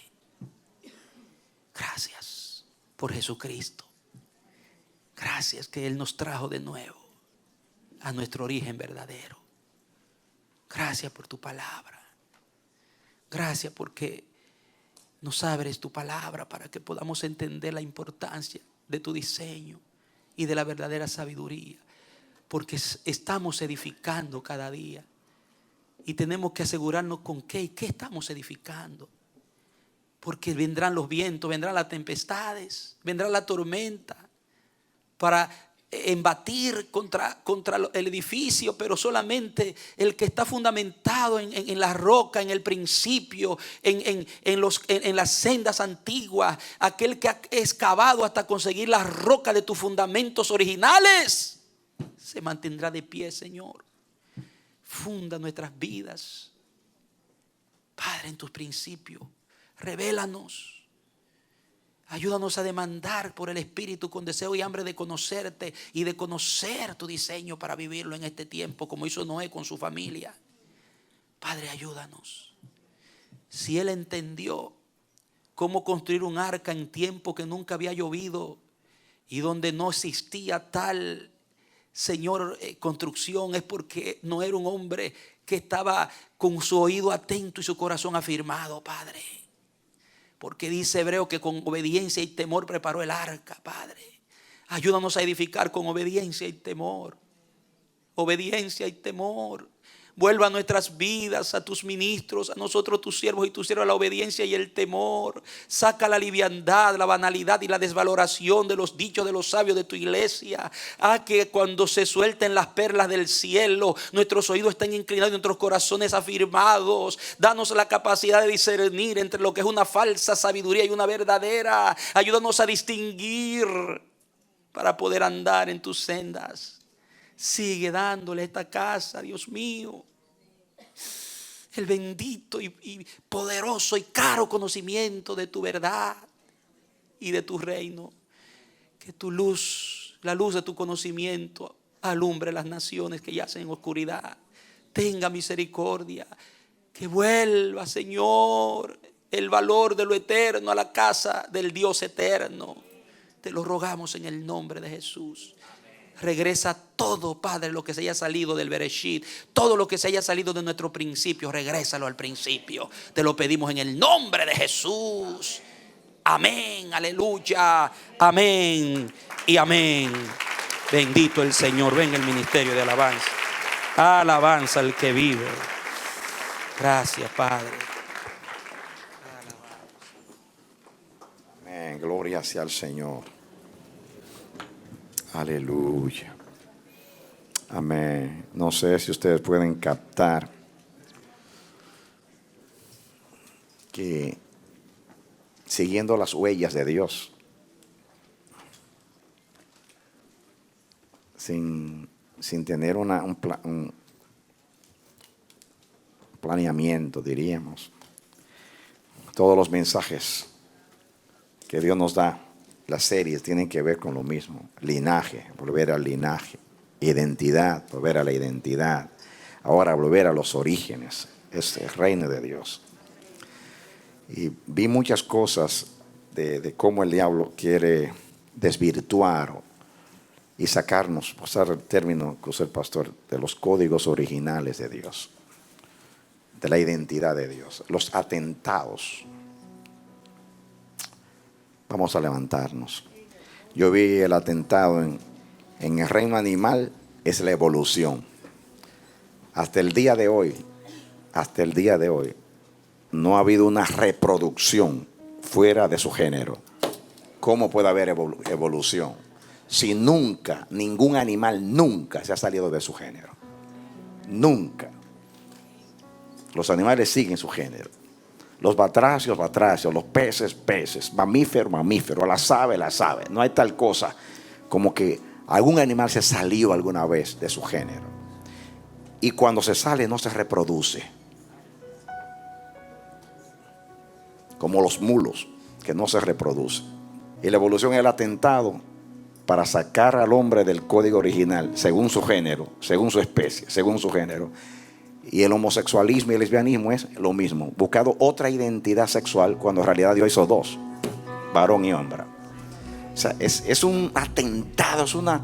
Gracias por Jesucristo. Gracias que Él nos trajo de nuevo a nuestro origen verdadero. Gracias por tu palabra. Gracias porque nos abres tu palabra para que podamos entender la importancia de tu diseño y de la verdadera sabiduría. Porque estamos edificando cada día y tenemos que asegurarnos con qué y qué estamos edificando. Porque vendrán los vientos, vendrán las tempestades, vendrá la tormenta para embatir contra el edificio, pero solamente el que está fundamentado en la roca, en el principio, en las sendas antiguas, aquel que ha excavado hasta conseguir la roca de tus fundamentos originales, se mantendrá de pie, Señor. Funda nuestras vidas, Padre, en tus principios. Revélanos. Ayúdanos a demandar por el Espíritu con deseo y hambre de conocerte y de conocer tu diseño para vivirlo en este tiempo, como hizo Noé con su familia. Padre, ayúdanos. Si él entendió cómo construir un arca en tiempo que nunca había llovido y donde no existía tal, Señor, construcción, es porque no era un hombre que estaba con su oído atento y su corazón afirmado, Padre. Porque dice Hebreo que con obediencia y temor preparó el arca, Padre. Ayúdanos a edificar con obediencia y temor. Obediencia y temor. Vuelva a nuestras vidas, a tus ministros, a nosotros tus siervos y tus siervas, la obediencia y el temor. Saca la liviandad, la banalidad y la desvaloración de los dichos de los sabios de tu iglesia. Que cuando se suelten las perlas del cielo, nuestros oídos estén inclinados y nuestros corazones afirmados. Danos la capacidad de discernir entre lo que es una falsa sabiduría y una verdadera. Ayúdanos a distinguir para poder andar en tus sendas. Sigue dándole a esta casa, Dios mío, el bendito y poderoso y caro conocimiento de tu verdad y de tu reino. Que tu luz, la luz de tu conocimiento, alumbre las naciones que yacen en oscuridad. Tenga misericordia. Que vuelva, Señor, el valor de lo eterno a la casa del Dios eterno. Te lo rogamos en el nombre de Jesús. Regresa todo, Padre, lo que se haya salido del Bereshit, todo lo que se haya salido de nuestro principio, regrésalo al principio. Te lo pedimos en el nombre de Jesús. Amén, aleluya, amén y amén. Bendito el Señor. Venga el ministerio de alabanza. Alabanza al que vive. Gracias, Padre. Amén, gloria sea al Señor. Aleluya. Amén. No sé si ustedes pueden captar que siguiendo las huellas de Dios, sin tener un planeamiento, diríamos, todos los mensajes que Dios nos da las series tienen que ver con lo mismo. Linaje, volver al linaje. Identidad, volver a la identidad. Ahora volver a los orígenes. Es el reino de Dios. Y vi muchas cosas de cómo el diablo quiere desvirtuar y sacarnos, usar el término que usó el pastor, de los códigos originales de Dios, de la identidad de Dios, los atentados. Vamos a levantarnos. Yo vi el atentado en el reino animal, es la evolución. Hasta el día de hoy, no ha habido una reproducción fuera de su género. ¿Cómo puede haber evolución si nunca, ningún animal nunca se ha salido de su género? Nunca. Los animales siguen su género. Los batracios, los peces, mamífero, las aves. No hay tal cosa como que algún animal se salió alguna vez de su género. Y cuando se sale no se reproduce. Como los mulos, que no se reproducen. Y la evolución es el atentado para sacar al hombre del código original, según su género, según su especie, según su género. Y el homosexualismo y el lesbianismo es lo mismo. Buscado otra identidad sexual cuando en realidad Dios hizo dos, varón y hembra. O sea, es un atentado, es una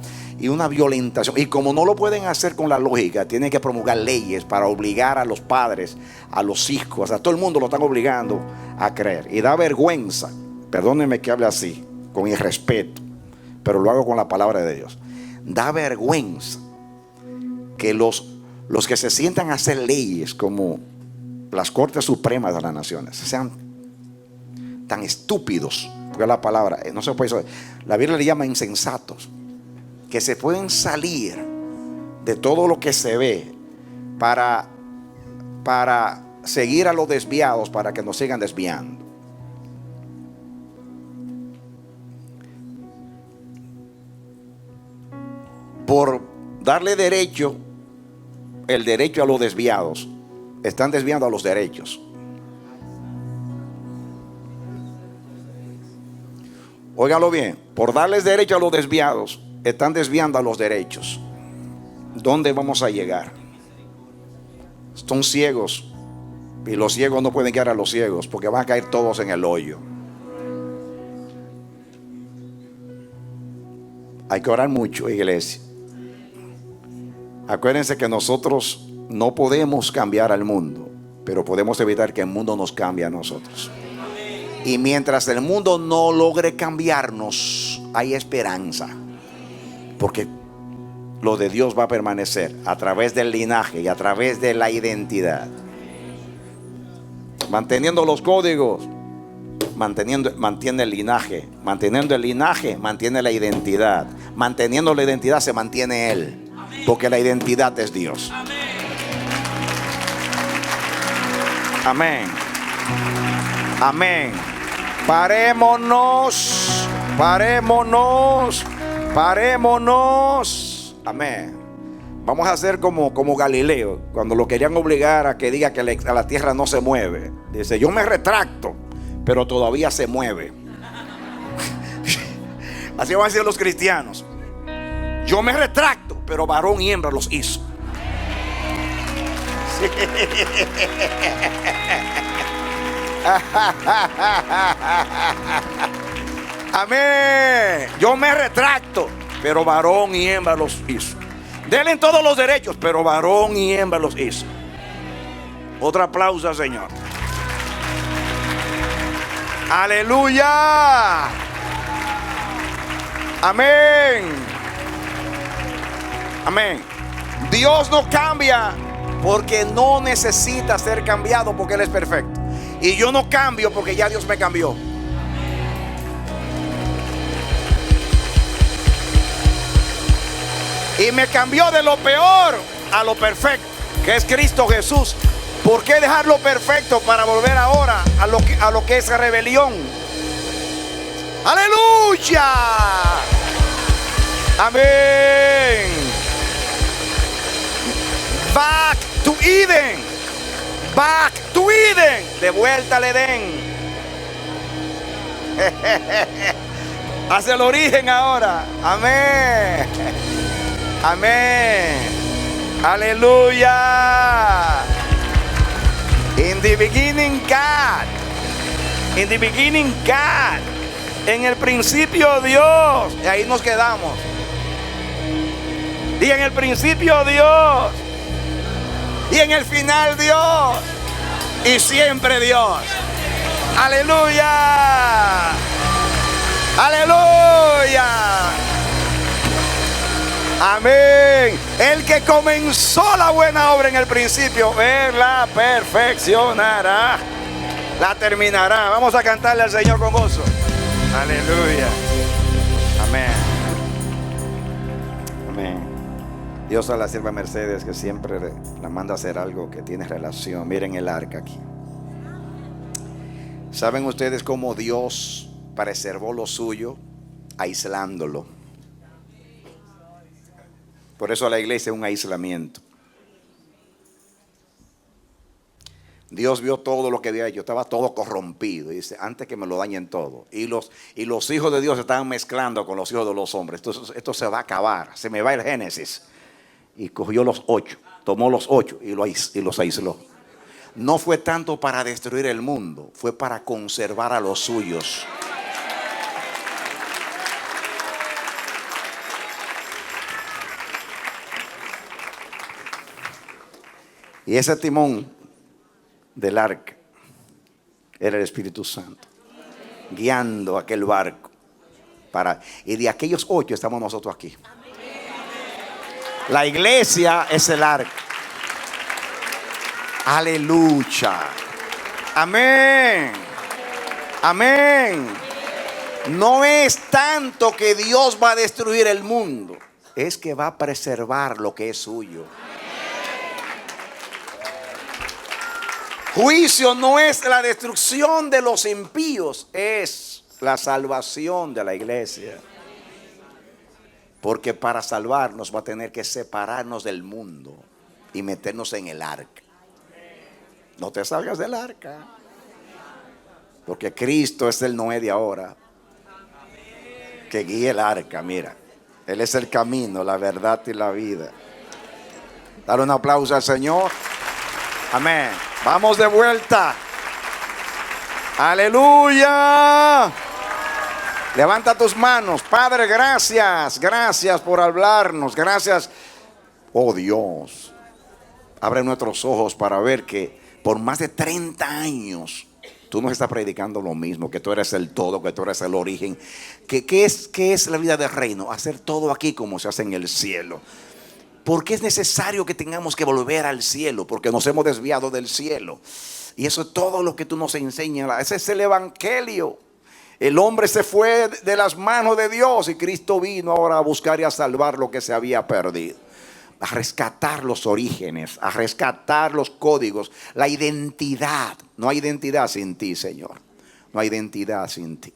violentación. Y como no lo pueden hacer con la lógica, tienen que promulgar leyes para obligar a los padres, a los hijos, a todo el mundo lo están obligando a creer. Y da vergüenza, perdónenme que hable así, con irrespeto, pero lo hago con la palabra de Dios. Da vergüenza que los que se sientan a hacer leyes como las Cortes Supremas de las Naciones sean tan estúpidos, porque la palabra no se puede saber. La Biblia le llama insensatos, que se pueden salir de todo lo que se ve para seguir a los desviados, para que nos sigan desviando. Por darle el derecho a los desviados, están desviando a los derechos. Óigalo bien, por darles derecho a los desviados, están desviando a los derechos. ¿Dónde vamos a llegar? Son ciegos, y los ciegos no pueden guiar a los ciegos, porque van a caer todos en el hoyo. Hay que orar mucho, iglesia. Acuérdense que nosotros no podemos cambiar al mundo, pero podemos evitar que el mundo nos cambie a nosotros. Y mientras el mundo no logre cambiarnos, hay esperanza, porque lo de Dios va a permanecer a través del linaje y a través de la identidad. Manteniendo los códigos, mantiene el linaje. Manteniendo el linaje, mantiene la identidad. Manteniendo la identidad, se mantiene Él, porque la identidad es Dios. Amén. Amén. Parémonos. Amén. Vamos a hacer como Galileo, cuando lo querían obligar a que diga que la tierra no se mueve. Dice: yo me retracto, pero todavía se mueve. Así van a decir los cristianos: yo me retracto, pero varón y hembra los hizo. Sí. Amén. Yo me retracto, pero varón y hembra los hizo. Denle todos los derechos, pero varón y hembra los hizo. Otro aplauso al Señor. Aleluya. Amén. Amén. Dios no cambia porque no necesita ser cambiado, porque Él es perfecto. Y yo no cambio porque ya Dios me cambió. Y me cambió de lo peor a lo perfecto, que es Cristo Jesús. ¿Por qué dejar lo perfecto para volver ahora a lo que es rebelión? ¡Aleluya! Amén. Back to Eden. Back to Eden. De vuelta al Edén. hacia el origen ahora. Amén. Amén. Aleluya. In the beginning God. In the beginning God. En el principio Dios. Y ahí nos quedamos. Y en el principio Dios. Y en el final Dios. Y siempre Dios. Aleluya. Aleluya. Amén. El que comenzó la buena obra en el principio, Él la perfeccionará, la terminará. Vamos a cantarle al Señor con gozo. Aleluya. Amén. Amén. Dios a la sierva Mercedes, que siempre la manda a hacer algo que tiene relación. Miren el arca aquí. ¿Saben ustedes cómo Dios preservó lo suyo? Aislándolo. Por eso la iglesia es un aislamiento. Dios vio todo lo que había hecho, estaba todo corrompido. Y dice, antes que me lo dañen todo. Y los hijos de Dios se estaban mezclando con los hijos de los hombres. Esto se va a acabar, se me va el Génesis. Y cogió los 8, tomó los 8 y los aisló. No fue tanto para destruir el mundo, fue para conservar a los suyos. Y ese timón del arca era el Espíritu Santo, guiando aquel barco. Y de aquellos 8 estamos nosotros aquí. La iglesia es el arca. Aleluya. Amén. Amén. No es tanto que Dios va a destruir el mundo, es que va a preservar lo que es suyo. Juicio no es la destrucción de los impíos, es la salvación de la iglesia. Porque para salvarnos va a tener que separarnos del mundo y meternos en el arca. No te salgas del arca, porque Cristo es el Noé de ahora, que guía el arca. Mira, Él es el camino, la verdad y la vida. Dale un aplauso al Señor. Amén. Vamos de vuelta. Aleluya. Levanta tus manos. Padre, gracias. Gracias por hablarnos. Gracias. Oh Dios. Abre nuestros ojos para ver que por más de 30 años tú nos estás predicando lo mismo. Que tú eres el todo, que tú eres el origen. ¿Qué es la vida del reino? Hacer todo aquí como se hace en el cielo. ¿Por qué es necesario que tengamos que volver al cielo? Porque nos hemos desviado del cielo. Y eso es todo lo que tú nos enseñas. Ese es el evangelio. El hombre se fue de las manos de Dios y Cristo vino ahora a buscar y a salvar lo que se había perdido. A rescatar los orígenes, a rescatar los códigos, la identidad. No hay identidad sin ti, Señor. No hay identidad sin ti.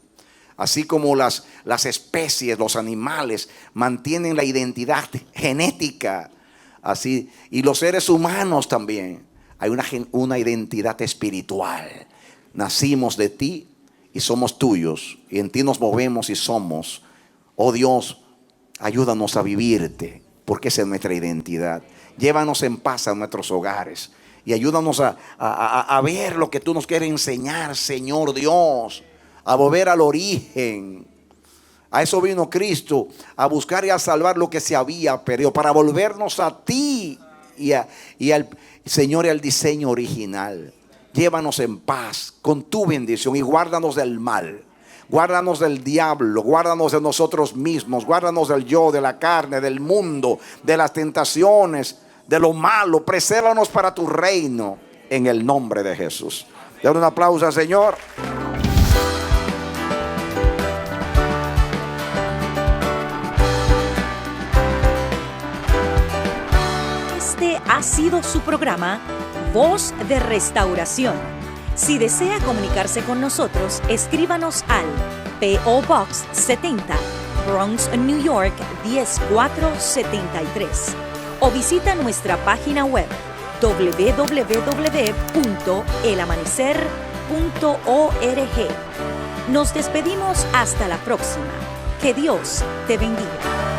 Así como las especies, los animales mantienen la identidad genética, así, y los seres humanos también, hay una identidad espiritual. Nacimos de ti y somos tuyos, y en ti nos movemos y somos. Oh Dios, ayúdanos a vivirte, porque esa es nuestra identidad. Llévanos en paz a nuestros hogares y ayúdanos a ver lo que tú nos quieres enseñar, Señor Dios. A volver al origen. A eso vino Cristo, a buscar y a salvar lo que se había perdido, para volvernos a ti y al Señor y al diseño original. Llévanos en paz con tu bendición y guárdanos del mal. Guárdanos del diablo, guárdanos de nosotros mismos, guárdanos del yo, de la carne, del mundo, de las tentaciones, de lo malo. Presérvanos para tu reino en el nombre de Jesús. Dale un aplauso al Señor. Este ha sido su programa Voz de Restauración. Si desea comunicarse con nosotros, escríbanos al P.O. Box 70, Bronx, New York 10473 o visita nuestra página web www.elamanecer.org. Nos despedimos hasta la próxima. Que Dios te bendiga.